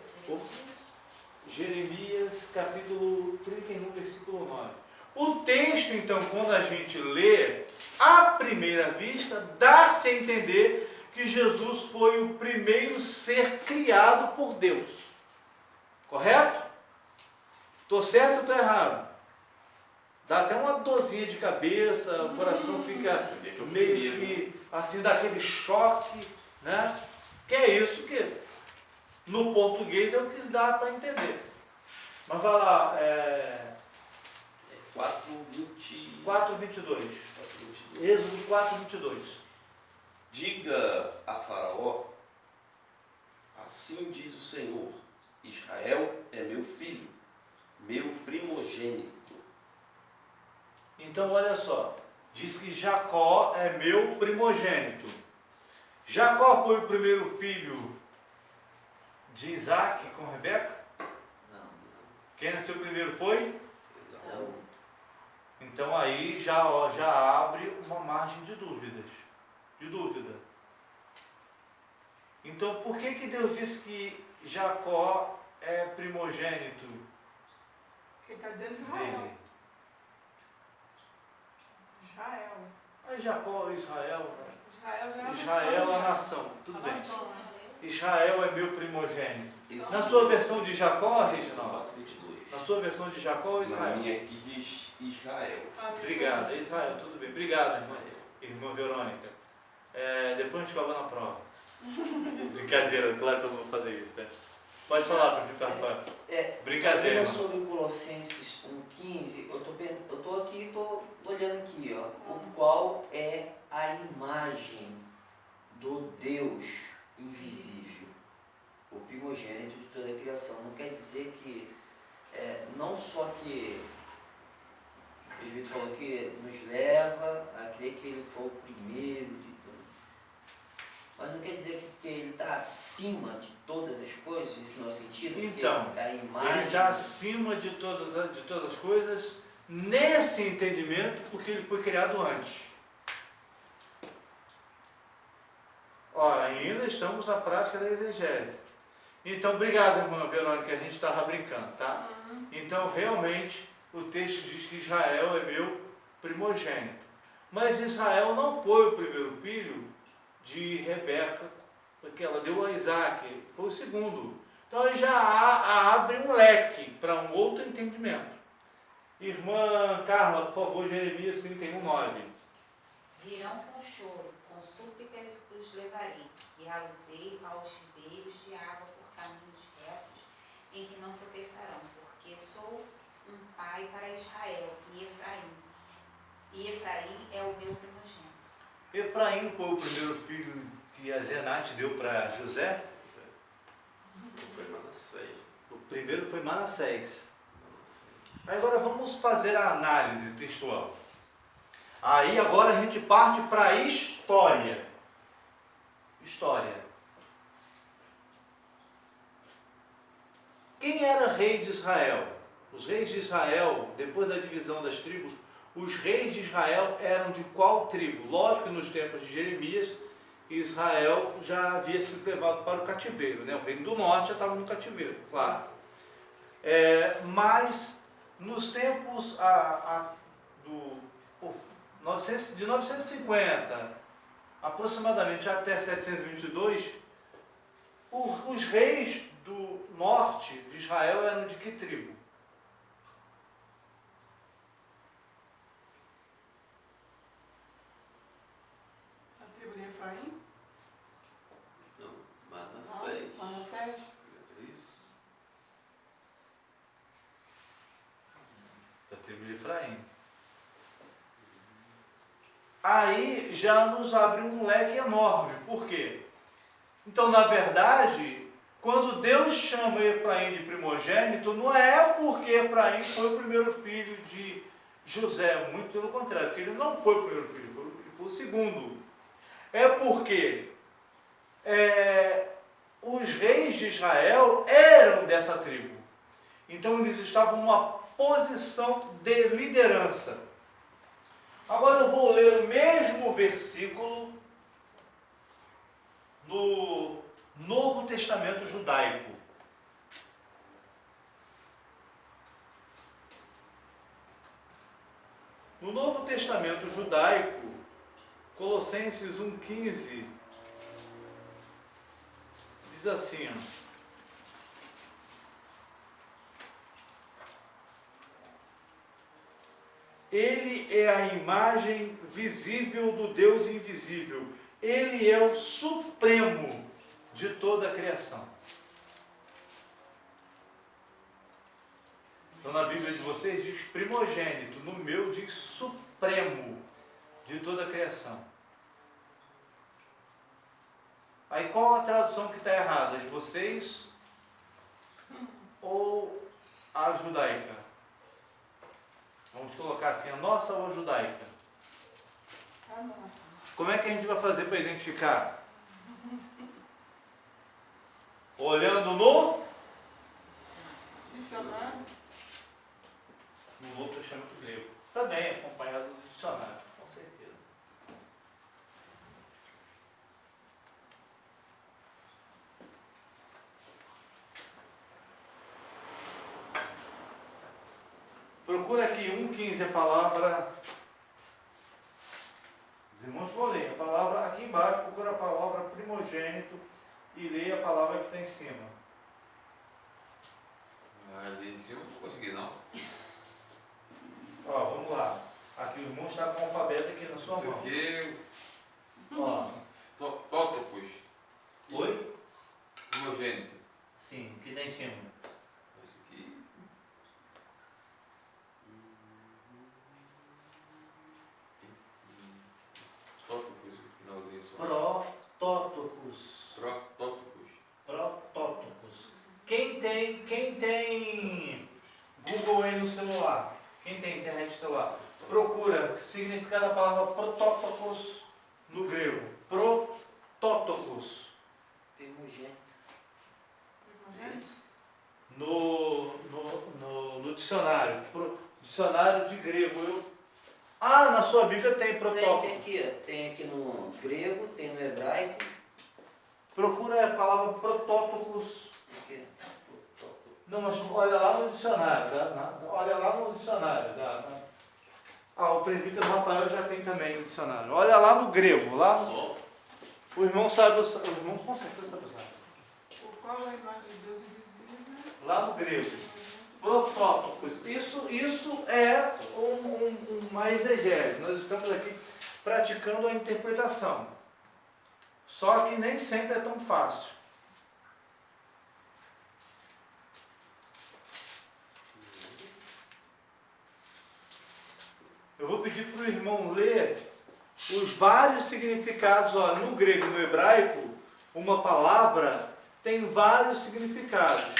Jeremias capítulo 31, versículo 9. O texto, então, quando a gente lê, à primeira vista, dá-se a entender que Jesus foi o primeiro ser criado por Deus. Correto? Estou certo ou estou errado? Dá até uma dorzinha de cabeça, o coração fica meio que assim, daquele choque, né? Que é isso que no português eu quis dar para entender. Mas vai lá, 4:22. Êxodo 4:22. Diga a Faraó, assim diz o Senhor, Israel é meu filho, meu primogênito. Então olha só, diz que Jacó é meu primogênito. Jacó foi o primeiro filho de Isaac com Rebeca? Não. Quem nasceu primeiro foi? Não. Então aí já abre uma margem de dúvida. Então por que Deus disse que Jacó é primogênito Ele está dizendo Israel. dele? Israel. Aí Jacó, Israel Israel já é a nação, tudo bem. nação. Israel é meu primogênito. Êxodo Na sua versão de Jacó, Reginaldo? 4:22. Na sua versão de Jacó ou Na Israel? minha aqui diz Israel. Obrigado, é Israel, tudo bem. Obrigado, irmã Verônica. Depois a gente cobra na prova. Brincadeira, claro que eu não vou fazer isso, né? Pode falar para mim, Rafael. Brincadeira. Ainda sobre Colossenses 1,15, eu tô aqui, tô olhando aqui, ó, o qual é a imagem do Deus invisível, o primogênito de toda a criação. Não quer dizer que, não só que o presbítero falou que nos leva a crer que ele foi o primeiro de tudo, mas não quer dizer que ele está acima de todas as coisas, nesse não é o sentido, porque Então, a imagem... ele está acima de todas as coisas nesse entendimento, porque ele foi criado antes. Ainda estamos na prática da exegese. Então, obrigado, irmã Verônica, a gente estava brincando, tá? Então, realmente, o texto diz que Israel é meu primogênito. Mas Israel não foi o primeiro filho de Rebeca, porque ela deu a Isaac, foi o segundo. Então, aí já abre um leque para um outro entendimento. Irmã Carla, por favor, Jeremias 31:9. Virão com choro, com súplicas os levarei, e aluzei aos ribeiros de água por caminhos retos, em que não tropeçarão, porque sou um pai para Israel e Efraim. E Efraim é o meu primogênito. Efraim foi o primeiro filho que a Zenate deu para José. Foi Manassés. O primeiro foi Manassés. Agora vamos fazer a análise textual. Aí agora a gente parte para a história. História. Quem era rei de Israel? Os reis de Israel, depois da divisão das tribos, os reis de Israel eram de qual tribo? Lógico que nos tempos de Jeremias, Israel já havia sido levado para o cativeiro, né? O reino do norte já estava no cativeiro, claro. Mas nos tempos de 950 aproximadamente até 722, os reis norte de Israel eram de que tribo? A tribo de Efraim? Não, Manassés. Manassés? Isso. Da tribo de Efraim. Aí já nos abre um leque enorme. Por quê? Então, na verdade, quando Deus chama Efraim de primogênito, não é porque Efraim foi o primeiro filho de José, muito pelo contrário, porque ele não foi o primeiro filho, ele foi o segundo. É porque os reis de Israel eram dessa tribo. Então eles estavam numa posição de liderança. Agora eu vou ler o mesmo versículo no Novo Testamento judaico. No Novo Testamento judaico, Colossenses 1,15, diz assim: Ele é a imagem visível do Deus invisível. Ele é o supremo de toda a criação. Então na Bíblia de vocês diz primogênito, no meu diz supremo de toda a criação. Aí qual a tradução que está errada? De vocês ou a judaica? Vamos colocar assim, a nossa ou a judaica? A nossa. Como é que a gente vai fazer para identificar? Olhando no Dicionário? Novo Testamento grego. Também acompanhado do dicionário, com certeza. Procura aqui 1,15 a palavra. Os irmãos vão ler a palavra aqui embaixo, procura a palavra primogênito e leia a palavra que está em cima. Ali em cima eu não consegui não. Ó, vamos lá. Aqui o irmão está com o alfabeto aqui na sua Isso mão. aqui, Ó. tótopos. Oi? Primogênito. Sim, o que está em cima? Esse aqui. Tótopos, o finalzinho só. Protótocos. Protótopos. Protótocos. Quem tem Google aí no celular? Quem tem internet no celular? Procura o significado da palavra protótocos no grego. Protótocos. Primogênito. Primogênito? No dicionário. Dicionário de grego. Na sua Bíblia tem protótocos. Tem aqui no grego, tem no hebraico. Procura a palavra protótocos. Aqui. Não, mas olha lá no dicionário. Olha lá no dicionário. O presbítero Rafael já tem também no dicionário. Olha lá no grego. Lá no, o irmão sabe usar. O irmão com certeza sabe usar. Por qual é a imagem de Deus invisível? Lá no grego. Protótocos. Isso é uma exegese. Nós estamos aqui praticando a interpretação. Só que nem sempre é tão fácil. Eu vou pedir para o irmão ler os vários significados. Olha, no grego e no hebraico, uma palavra tem vários significados.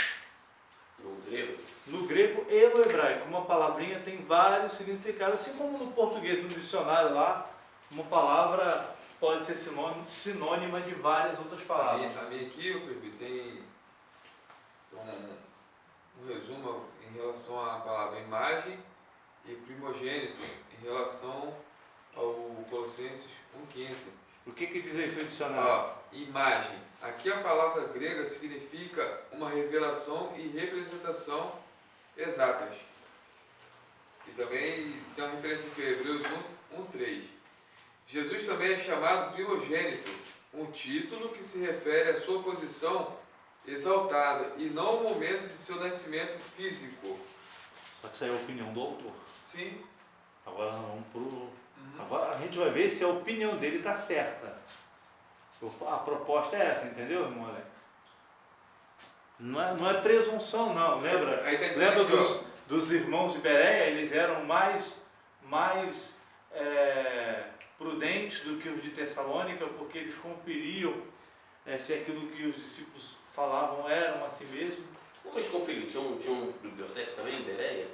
No grego. No grego e no hebraico, uma palavrinha tem vários significados. Assim como no português, no dicionário lá, uma palavra pode ser sinônima de várias outras palavras. A minha aqui, o Pepe, tem um resumo em relação à palavra imagem e primogênito em relação ao Colossenses 1,15. O que diz aí seu dicionário? Ó, imagem. Aqui a palavra grega significa uma revelação e representação exatas. E também tem uma referência aqui, Hebreus 1,3. Jesus também é chamado primogênito, um título que se refere à sua posição exaltada, e não o momento de seu nascimento físico. Só que isso aí é a opinião do autor. Sim. Agora nós vamos pro... Agora a gente vai ver se a opinião dele está certa. A proposta é essa, entendeu, irmão Alex? Não é presunção, não. Lembra, Aí tá dizendo lembra aqui, dos irmãos de Bereia? Eles eram mais prudentes do que os de Tessalônica, porque eles conferiam se aquilo que os discípulos falavam eram assim mesmo. Como eles conferiram? Tinha uma biblioteca também em Bereia?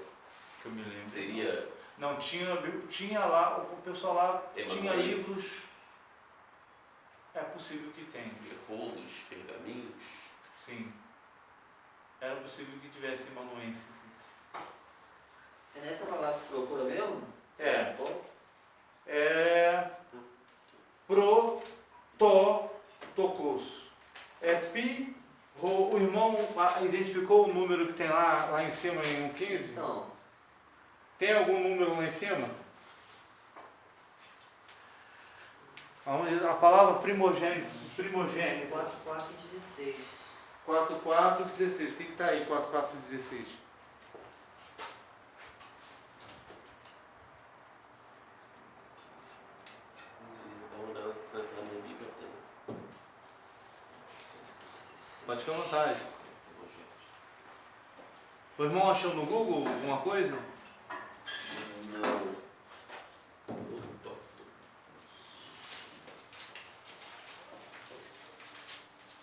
Que eu me lembro. Teria... Não, tinha lá, o pessoal lá tinha Emanuéis. livros. É possível que tenha. rolos, pergaminhos. Sim. Era possível que tivesse amanuense, sim. É nessa palavra que procura mesmo? É. Bom, Prototokos. O irmão identificou o número que tem lá em cima em 1,15? então, Tem algum número lá em cima? A palavra primogênito. 4:16. 4,4,16. O que está aí, 4,4,16? Então, na minha Bíblia tem. Pode ficar à vontade. O irmão achou no Google alguma coisa? Não.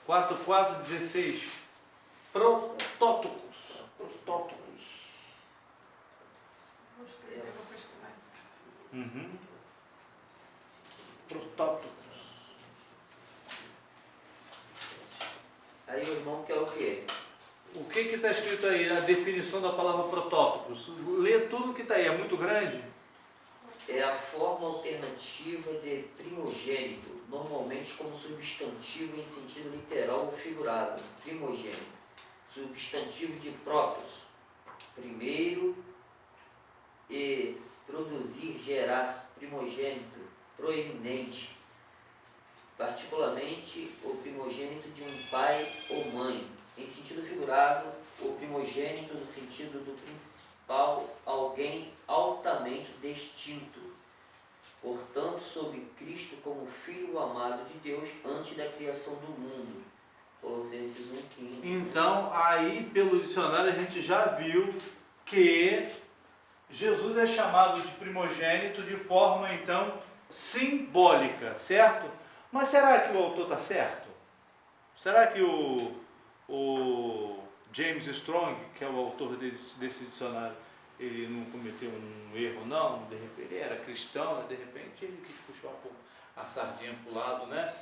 4,4,16. Protótocos. Vou escrever, vou pesquisar. Protótocos. Aí o irmão quer o quê? O que está escrito aí, a definição da palavra protótocos? Lê tudo que está aí, é muito grande? É a forma alternativa de primogênito, normalmente como substantivo em sentido literal ou figurado. Primogênito. Substantivo de protos. Primeiro. E produzir, gerar. Primogênito. Proeminente. Particularmente o primogênito de um pai ou mãe. Em sentido figurado, o primogênito no sentido do principal, alguém altamente distinto. Portanto, sob Cristo como Filho amado de Deus antes da criação do mundo. Colossenses 1,15. Então, aí pelo dicionário a gente já viu que Jesus é chamado de primogênito de forma, então, simbólica, certo? Mas será que o autor está certo? Será que o James Strong, que é o autor desse dicionário, ele não cometeu um erro, não? De repente ele era cristão, de repente ele quis puxar um pouco a sardinha para o lado, né?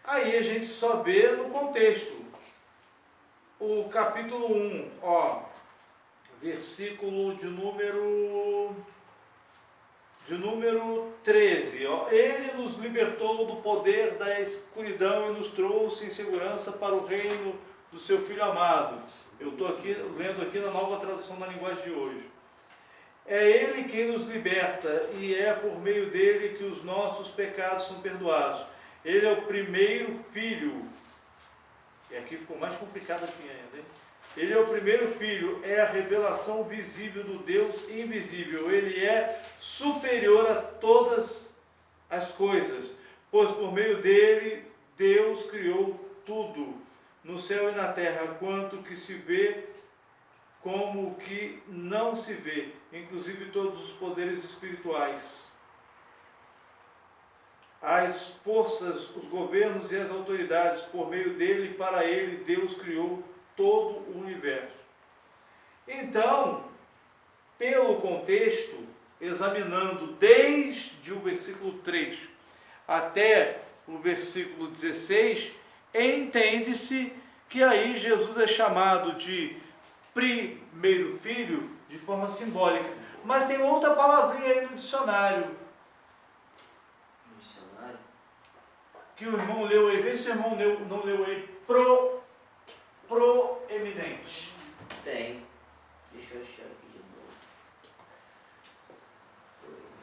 Aí a gente só vê no contexto. O capítulo 1, versículo de número 13, ele nos libertou do poder da escuridão e nos trouxe em segurança para o reino do seu Filho amado. Eu estou aqui lendo aqui na nova tradução da linguagem de hoje. É ele quem nos liberta e é por meio dele que os nossos pecados são perdoados. Ele é o primeiro filho. E aqui ficou mais complicado aqui ainda, hein? Ele é o primeiro filho, é a revelação visível do Deus invisível. Ele é superior a todas as coisas, pois por meio dele Deus criou tudo, no céu e na terra, quanto que se vê como o que não se vê, inclusive todos os poderes espirituais. As forças, os governos e as autoridades, por meio dele e para ele, Deus criou todo o universo. Então, pelo contexto, examinando desde o versículo 3 até o versículo 16, entende-se que aí Jesus é chamado de primeiro filho de forma simbólica. Mas tem outra palavrinha aí no dicionário. Dicionário? Que o irmão leu aí. Vê se o irmão não leu aí. Proeminente. Tem. Deixa eu achar aqui de novo. Proeminente.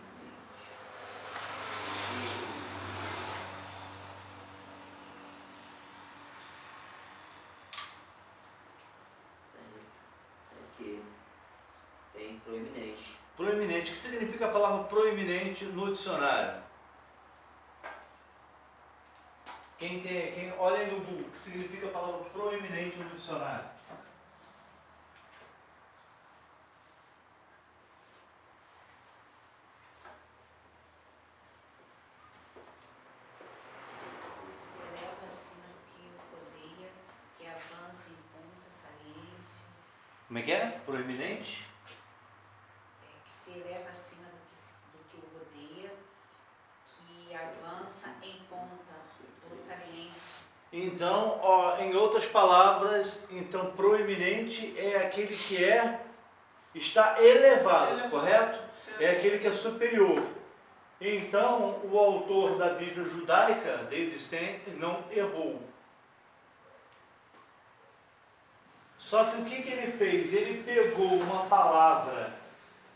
Proeminente. Proeminente. O que significa a palavra proeminente no dicionário? Quem olha aí no Google, o que significa a palavra proeminente no dicionário? Se eleva acima do que o rodeia, que avança em ponta saliente, Como é que é? Proeminente? que se eleva acima do que o rodeia, que avança em ponta ou saliente. Então, ó, em outras palavras, então proeminente é aquele que está elevado, correto? É aquele que é superior. Então, o autor da Bíblia judaica, David Stein, não errou. Só que o que ele fez? Ele pegou uma palavra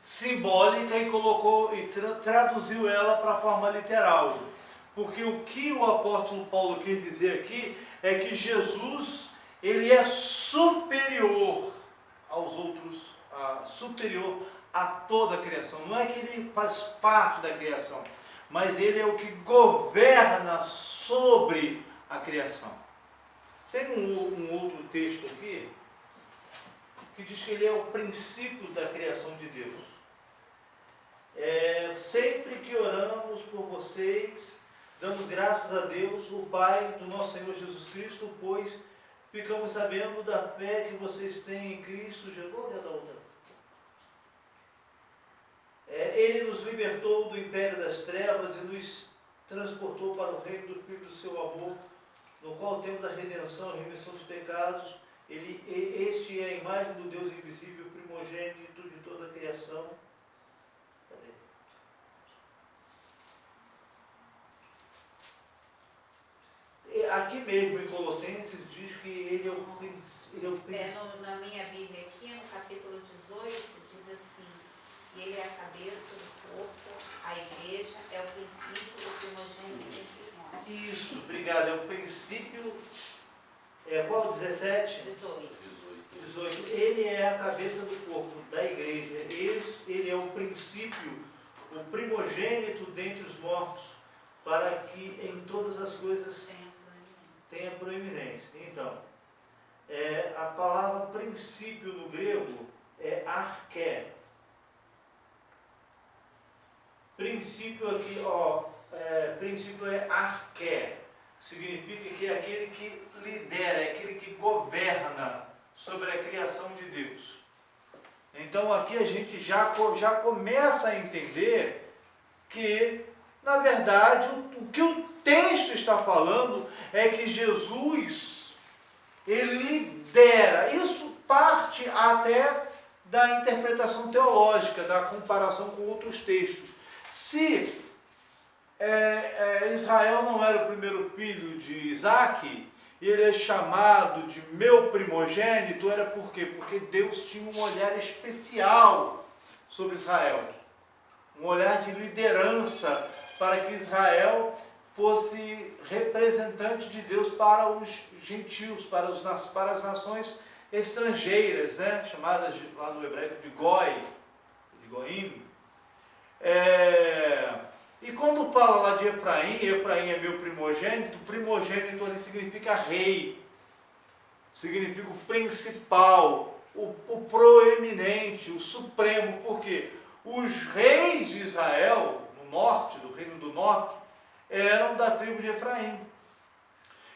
simbólica e colocou e traduziu ela para a forma literal. Porque o que o apóstolo Paulo quis dizer aqui é que Jesus, ele é superior aos outros, superior a toda a criação. Não é que ele faz parte da criação, mas ele é o que governa sobre a criação. Tem um outro texto aqui que diz que ele é o princípio da criação de Deus. Sempre que oramos por vocês, damos graças a Deus, o Pai do nosso Senhor Jesus Cristo, pois ficamos sabendo da fé que vocês têm em Cristo Jesus. Ele nos libertou do império das trevas e nos transportou para o reino do Filho do seu amor, no qual temos a redenção e remissão dos pecados. Este é a imagem do Deus invisível, primogênito de toda a criação. Aqui mesmo em Colossenses diz que ele é o princípio. Na minha Bíblia aqui, no capítulo 18, diz assim: e ele é a cabeça do corpo, a igreja, é o princípio do primogênito dentre os mortos. Isso, obrigado. É o princípio. Qual? 17? 18. 18. Ele é a cabeça do corpo, da igreja. Ele é o princípio, o primogênito dentre os mortos, para que em todas as coisas tenha proeminência. Então, a palavra princípio no grego é arché. Princípio aqui, princípio é arché. Significa que é aquele que lidera, é aquele que governa sobre a criação de Deus. Então aqui a gente já começa a entender que, na verdade, o que o texto está falando é que Jesus, ele lidera. Isso parte até da interpretação teológica, da comparação com outros textos. Se Israel não era o primeiro filho de Isaac, e ele é chamado de meu primogênito, era por quê? Porque Deus tinha um olhar especial sobre Israel. Um olhar de liderança para que Israel fosse representante de Deus para os gentios, para as nações estrangeiras, né? Chamadas lá no hebraico de Goi, de Goim. E quando fala lá de Efraim é meu primogênito, primogênito ali significa rei, significa o principal, o proeminente, o supremo, porque os reis de Israel, no norte, do reino do norte, eram da tribo de Efraim.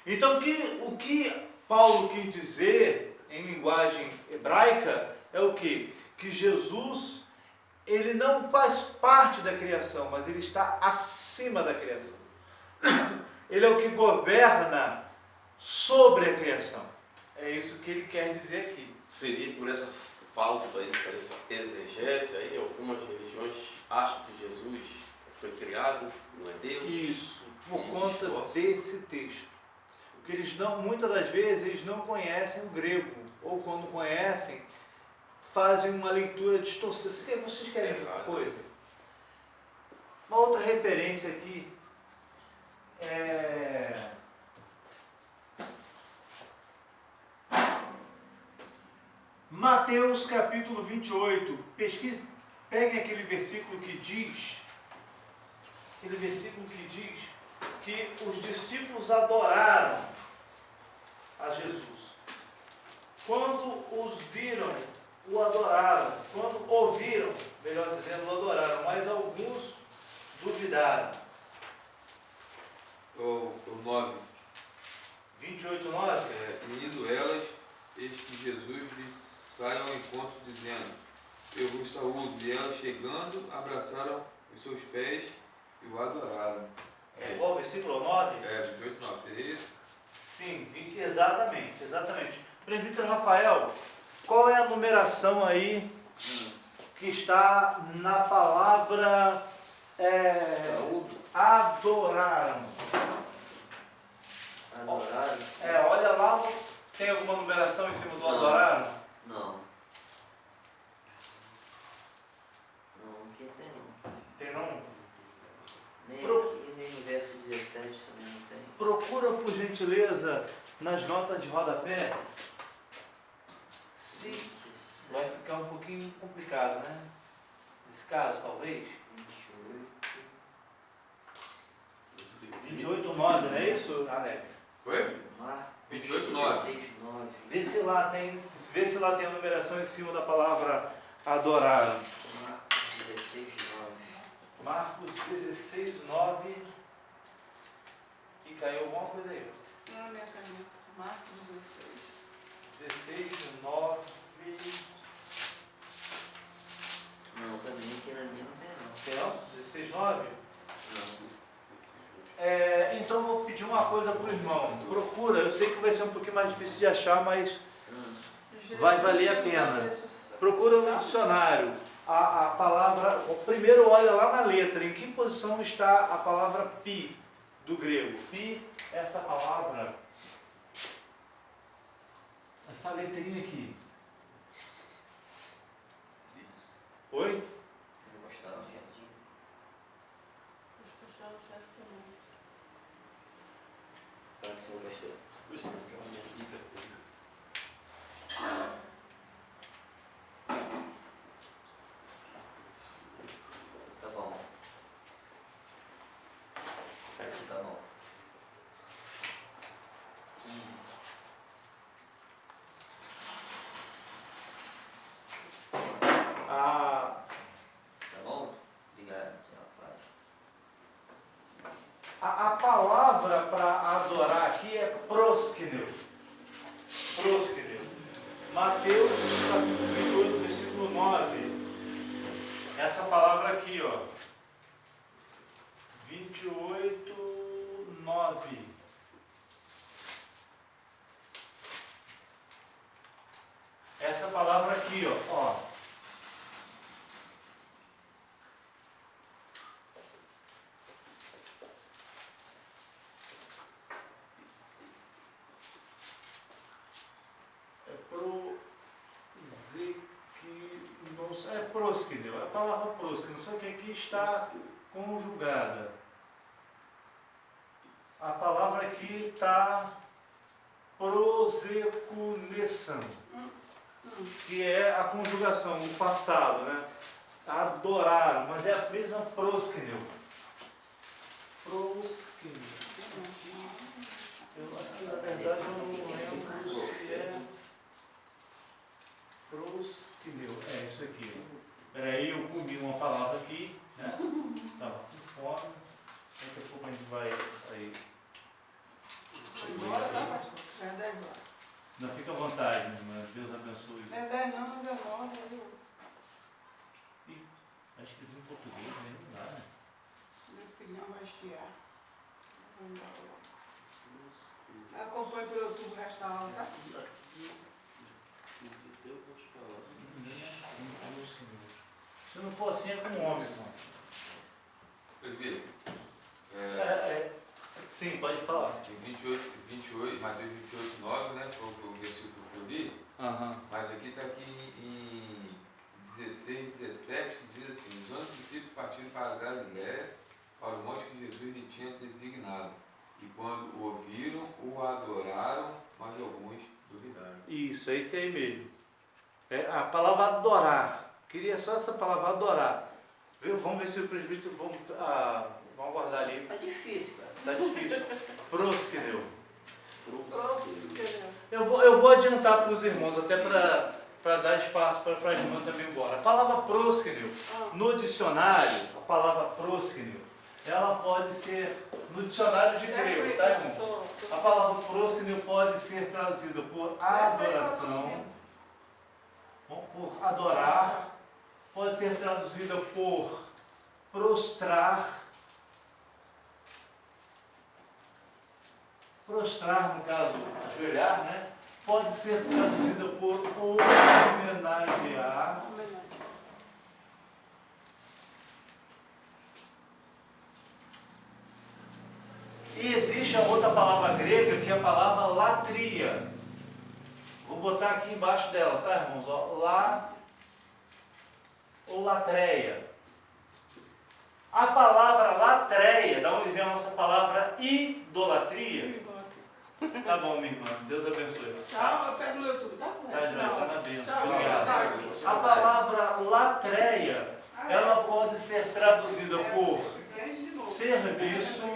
Então o que Paulo quis dizer em linguagem hebraica é o quê? Que Jesus, ele não faz parte da criação, mas ele está acima da criação. Ele é o que governa sobre a criação. É isso que ele quer dizer aqui. Seria por essa falta aí, por essa exegese aí, algumas religiões acham que Jesus foi criado, não é Deus? Isso, por conta desse texto. Porque eles não, muitas das vezes, eles não conhecem o grego, ou quando conhecem, fazem uma leitura distorcida. Vocês querem outra coisa? Uma outra referência aqui é Mateus capítulo capítulo 28, pesquise, peguem aquele versículo que diz que os discípulos adoraram a Jesus. Quando os viram, o adoraram. Quando ouviram, melhor dizendo, o adoraram. Mas alguns duvidaram. O 9. 28:9. E indo elas, eis que Jesus lhes sai ao encontro, dizendo: Eu vos saúdo. E elas, chegando, abraçaram os seus pés e o adoraram. É qual o versículo 9? 28:9. Seria esse? Sim, exatamente. Presbítero Rafael, qual é a numeração aí que está na palavra Saúde, adoraram? adoraram. Olha lá, tem alguma numeração em cima do Não. adoraram? Não. Não, aqui tem não. Tem não? Nem Pro- aqui, nem no verso 17 também não tem. Procura, por gentileza, nas notas de rodapé. Sim, 27, vai ficar um pouquinho complicado, né? Nesse caso, talvez. 28. 28:9, não é isso, Alex? Foi? Marcos 28:9. 16:9. Vê se lá tem a numeração em cima da palavra adoraram. Marcos 16:9. Marcos 16:9. E caiu alguma coisa aí. Não, minha caneta. Marcos 16. 16:9. Não, também aqui na minha não tem não. Tem não? 16:9? Não. Então eu vou pedir uma coisa pro irmão. Procura, eu sei que vai ser um pouquinho mais difícil de achar, mas vai valer a pena. Procura no dicionário a palavra. Primeiro olha lá na letra, em que posição está a palavra pi do grego. Pi, essa palavra, essa letrinha aqui. Oi? Vou mostrar aqui rapidinho. Pode ser o pastor. Tá bom. Tá bom. 15. A, Tá bom? Obrigado. Rapaz. a palavra para adorar aqui é próskeneu. Próskeneu. Mateus capítulo 28, versículo 9. Essa palavra aqui, ó. 28:9. Essa palavra aqui, ó. É próskeneu, é a palavra próskeneu, só que aqui está conjugada. A palavra aqui está prosekunessan, que é a conjugação, o passado, né? Adoraram, mas é a mesma proskeneu. Proskeneu. Aqui, na verdade, eu não lembro se é proskeneu. É isso aqui. Peraí, eu comi uma palavra aqui, né? Estava com fome. Daqui a pouco a gente vai aí. Agora tá, pastor? Já é 10 horas. Não, fica à vontade, minha irmã. Deus abençoe. Não é 10 não, mas é 9, viu? Acho que em português, né? Não dá, né? Meu filhão vai chiar. Vamos embora logo. Acompanhe pelo YouTube o resto da aula, tá? Se não for assim, é com homem, irmão. Prefeito, Sim, pode falar. em 28, Mateus 28:9, né? Foi o versículo que eu li. Mas aqui está aqui em 16:17, que diz assim: os 11 discípulos partiram para a Galiléia, para o monte que Jesus lhe tinha designado. E quando o ouviram, o adoraram, mas alguns duvidaram. Isso, é isso aí mesmo. A palavra adorar. Queria só essa palavra adorar. Vamos ver se o presbítero... Vamos aguardar ali. Tá difícil, cara. Tá difícil. Proskeneu. Proskeneu. Eu vou adiantar para os irmãos, até para dar espaço para a irmã também embora. A palavra proskeneu, no dicionário, a palavra proskeneu, ela pode ser, no dicionário de grego, tá, irmãos? A palavra proskeneu pode ser traduzida por adoração, por adorar, pode ser traduzida por prostrar, no caso, ajoelhar, né? Pode ser traduzida por homenagear. E existe a outra palavra grega, que é a palavra latria. Vou botar aqui embaixo dela, tá, irmãos? Lá ou latreia. A palavra latreia, da onde vem a nossa palavra idolatria. Tá bom, minha irmã. Deus abençoe. Tchau, eu pego no YouTube, tá? Tá na bênção. Tchau. Obrigado. Tchau. A palavra latreia, ela pode ser traduzida por serviço,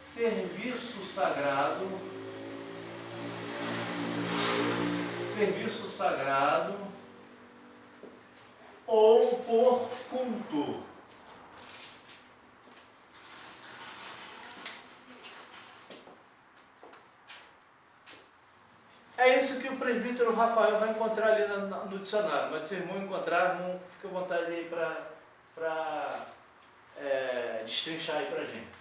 serviço sagrado ou por culto. É isso que o presbítero Rafael vai encontrar ali no dicionário, mas se o irmão encontrar, não fica à vontade aí para destrinchar aí para a gente.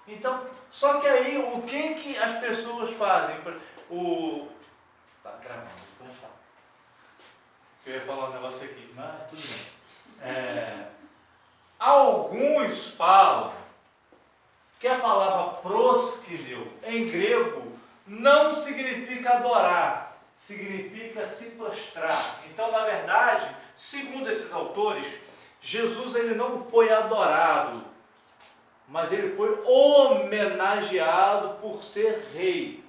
Então, só que aí, o que as pessoas fazem? Tá gravando, depois a gente fala. Eu ia falar um negócio aqui, mas tudo bem. Alguns falam que a palavra proskeneu, em grego, não significa adorar, significa se prostrar. Então, na verdade, segundo esses autores, Jesus ele não foi adorado, mas ele foi homenageado por ser rei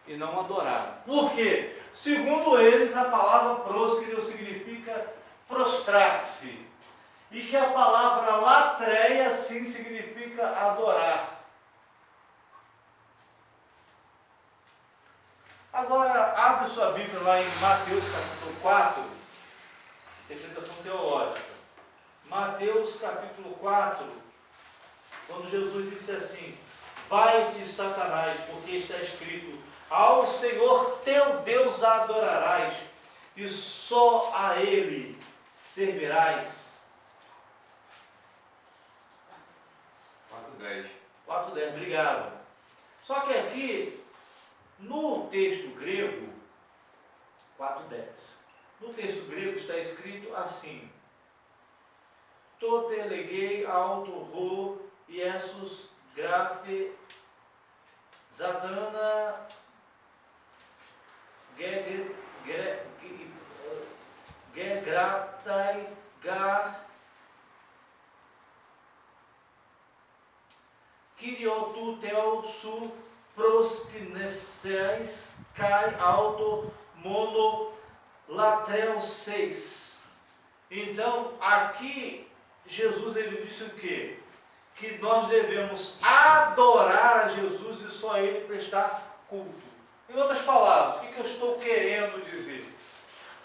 e não adorado. Por quê? Segundo eles, a palavra proskeneu significa prostrar-se e que a palavra latreia sim significa adorar. Agora, abre sua Bíblia lá em Mateus capítulo 4, interpretação teológica. Mateus capítulo 4, quando Jesus disse assim: vai-te, Satanás, porque está escrito: ao Senhor teu Deus adorarás, e só a Ele servirás. 4:10. 4:10, obrigado. Só que aqui, no texto grego, 4:10, no texto grego está escrito assim: to telegei auto ro iesus grafe zatana gegratai gar kiriotu tel su prosknesseis kai auto mono latrel 6. Então, aqui, Jesus ele disse o quê? Que nós devemos adorar a Jesus e só a Ele prestar culto. Em outras palavras, o que eu estou querendo dizer?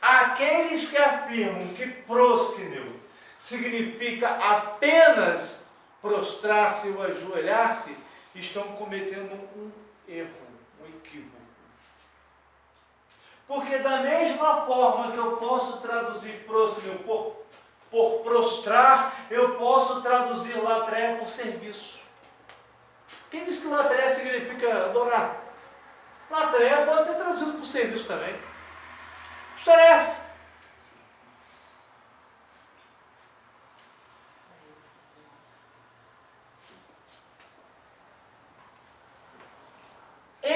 Aqueles que afirmam que proskeneu significa apenas prostrar-se ou ajoelhar-se, estão cometendo um erro, um equívoco. Porque da mesma forma que eu posso traduzir proskeneu por prostrar, eu posso traduzir latreia por serviço. Quem disse que latreia significa adorar? Latreia pode ser traduzido por serviço também. Que história é essa? E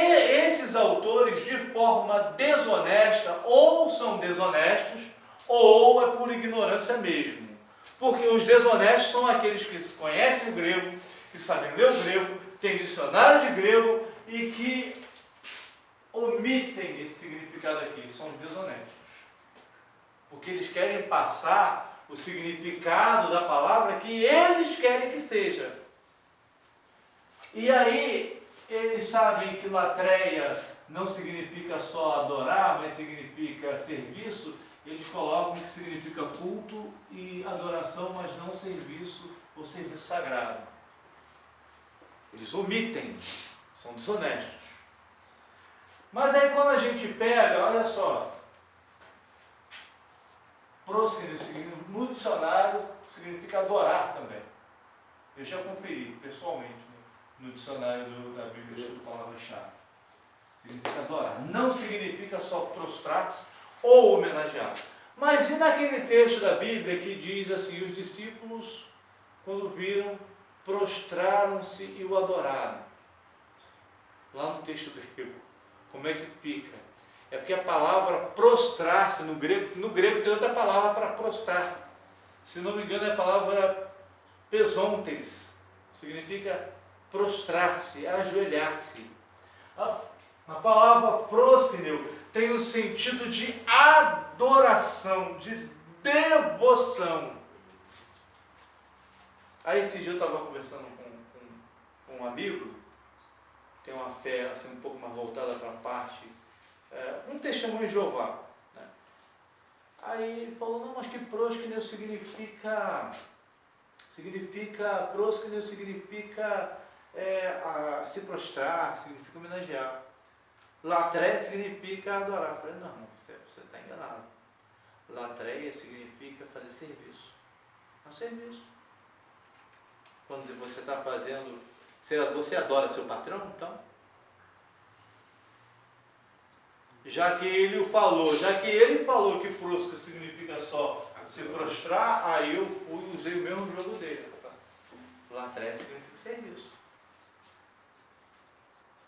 esses autores, de forma desonesta, ou são desonestos, ou é por ignorância mesmo. Porque os desonestos são aqueles que conhecem o grego, que sabem ler o grego, têm dicionário de grego e que omitem esse significado aqui, são desonestos. Porque eles querem passar o significado da palavra que eles querem que seja. E aí, eles sabem que latreia não significa só adorar, mas significa serviço. Eles colocam que significa culto e adoração, mas não serviço ou serviço sagrado. Eles omitem, são desonestos. Mas aí quando a gente pega, olha só, prósceno no dicionário significa adorar também. Eu já conferi pessoalmente, né, no dicionário da Bíblia, estudo palavra-chave. Significa adorar. Não significa só prostrar-se ou homenagear. Mas e naquele texto da Bíblia que diz assim, os discípulos, quando viram, prostraram-se e o adoraram. Lá no texto grego. Como é que fica? É porque a palavra prostrar-se no grego tem outra palavra para prostrar. Se não me engano é a palavra pesontes. Significa prostrar-se, ajoelhar-se. A palavra próscneo tem o sentido de adoração, de devoção. Aí esse dia eu estava conversando com um amigo, tem uma fé assim, um pouco mais voltada para a parte, um testemunho de Jeová. Né? Aí ele falou, não, mas que próscneo significa próscneo significa se prostrar, significa homenagear. Latreia significa adorar. Eu falei, não, você está enganado. Latreia significa fazer serviço. É um serviço. Quando você está fazendo, você adora seu patrão, então? Já que ele falou que prosco significa só se prostrar, aí eu usei o mesmo jogo dele. Latreia significa serviço.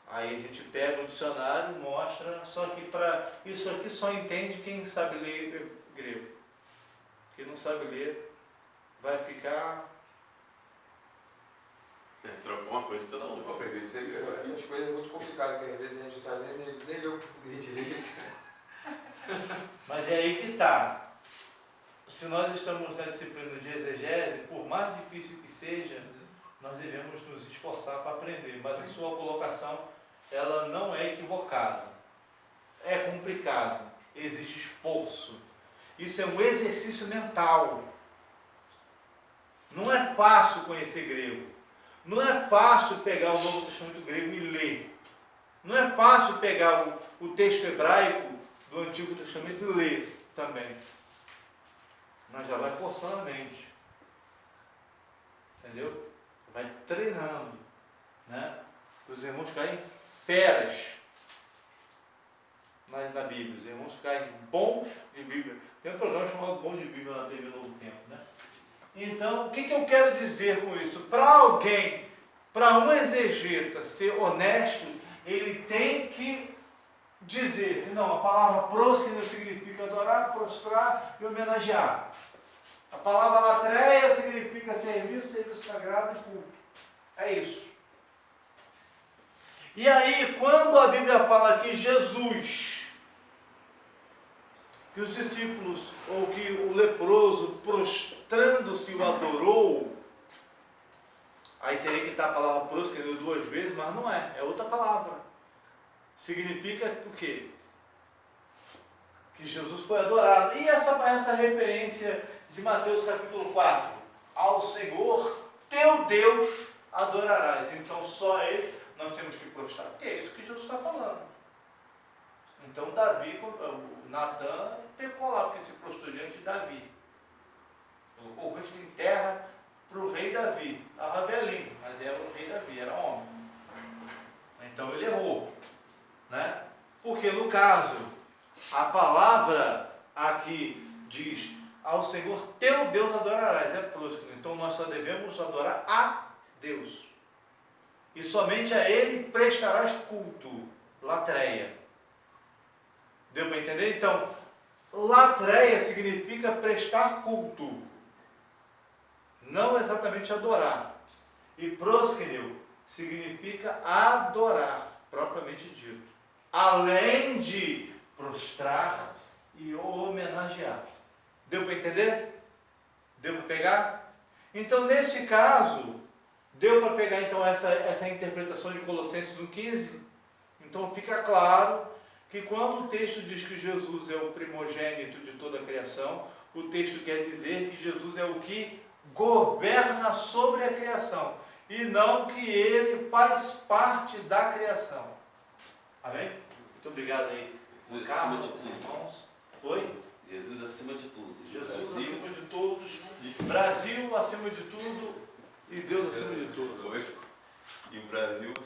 Aí a gente pega o dicionário, mostra, só que isso aqui só entende quem sabe ler grego. Quem não sabe ler vai ficar... Trocou uma coisa pela outra. Essas coisas é muito complicadas, que às vezes a gente não sabe nem ler o português direito. Mas é aí que está. Se nós estamos na disciplina de exegese, por mais difícil que seja, nós devemos nos esforçar para aprender. Mas a sua colocação, ela não é equivocada. É complicado. Exige esforço. Isso é um exercício mental. Não é fácil conhecer grego. Não é fácil pegar o Novo Testamento grego e ler. Não é fácil pegar o texto hebraico do Antigo Testamento e ler também. Mas já vai forçando a mente. Entendeu? Vai treinando. Né? Os irmãos ficarem feras na Bíblia. Os irmãos ficarem bons de Bíblia. Tem um programa chamado Bom de Bíblia na TV Novo Tempo. Né? Então, o que eu quero dizer com isso? Para um exegeta ser honesto, ele tem que dizer que não, a palavra próscneo significa adorar, prostrar e homenagear. A palavra latreia significa serviço sagrado e culto. É isso. E aí, quando a Bíblia fala que Jesus, que os discípulos, ou que o leproso, prostrando-se, o adorou, aí teria que estar a palavra próscneo 2 vezes, mas não é, é outra palavra. Significa o quê? Que Jesus foi adorado. E essa referência de Mateus capítulo 4, ao Senhor teu Deus adorarás. Então só Ele nós temos que prostrar. Porque é isso que Jesus está falando. Então Davi, o Natan pecou lá, porque se prostrou diante de Davi. Colocou o rosto em terra para o rei Davi. Estava velhinho, mas era o rei Davi, era homem. Então ele errou. Né? Porque no caso, a palavra aqui diz, ao Senhor teu Deus adorarás, é próximo. Então nós só devemos adorar a Deus. E somente a Ele prestarás culto, latreia. Deu para entender? Então, latreia significa prestar culto. Não exatamente adorar. E próscneo significa adorar, propriamente dito. além de prostrar e homenagear. Deu para entender? Deu para pegar? Então, neste caso, deu para pegar então essa interpretação de Colossenses 1,15? Então fica claro que quando o texto diz que Jesus é o primogênito de toda a criação, o texto quer dizer que Jesus é o que governa sobre a criação, e não que ele faz parte da criação. Amém? Muito obrigado aí, Jesus Carlos, acima de tudo. irmãos. Oi? Jesus acima de tudo. Jesus Brasil, acima de todos, Brasil acima de tudo e Deus acima de tudo. E o Brasil acima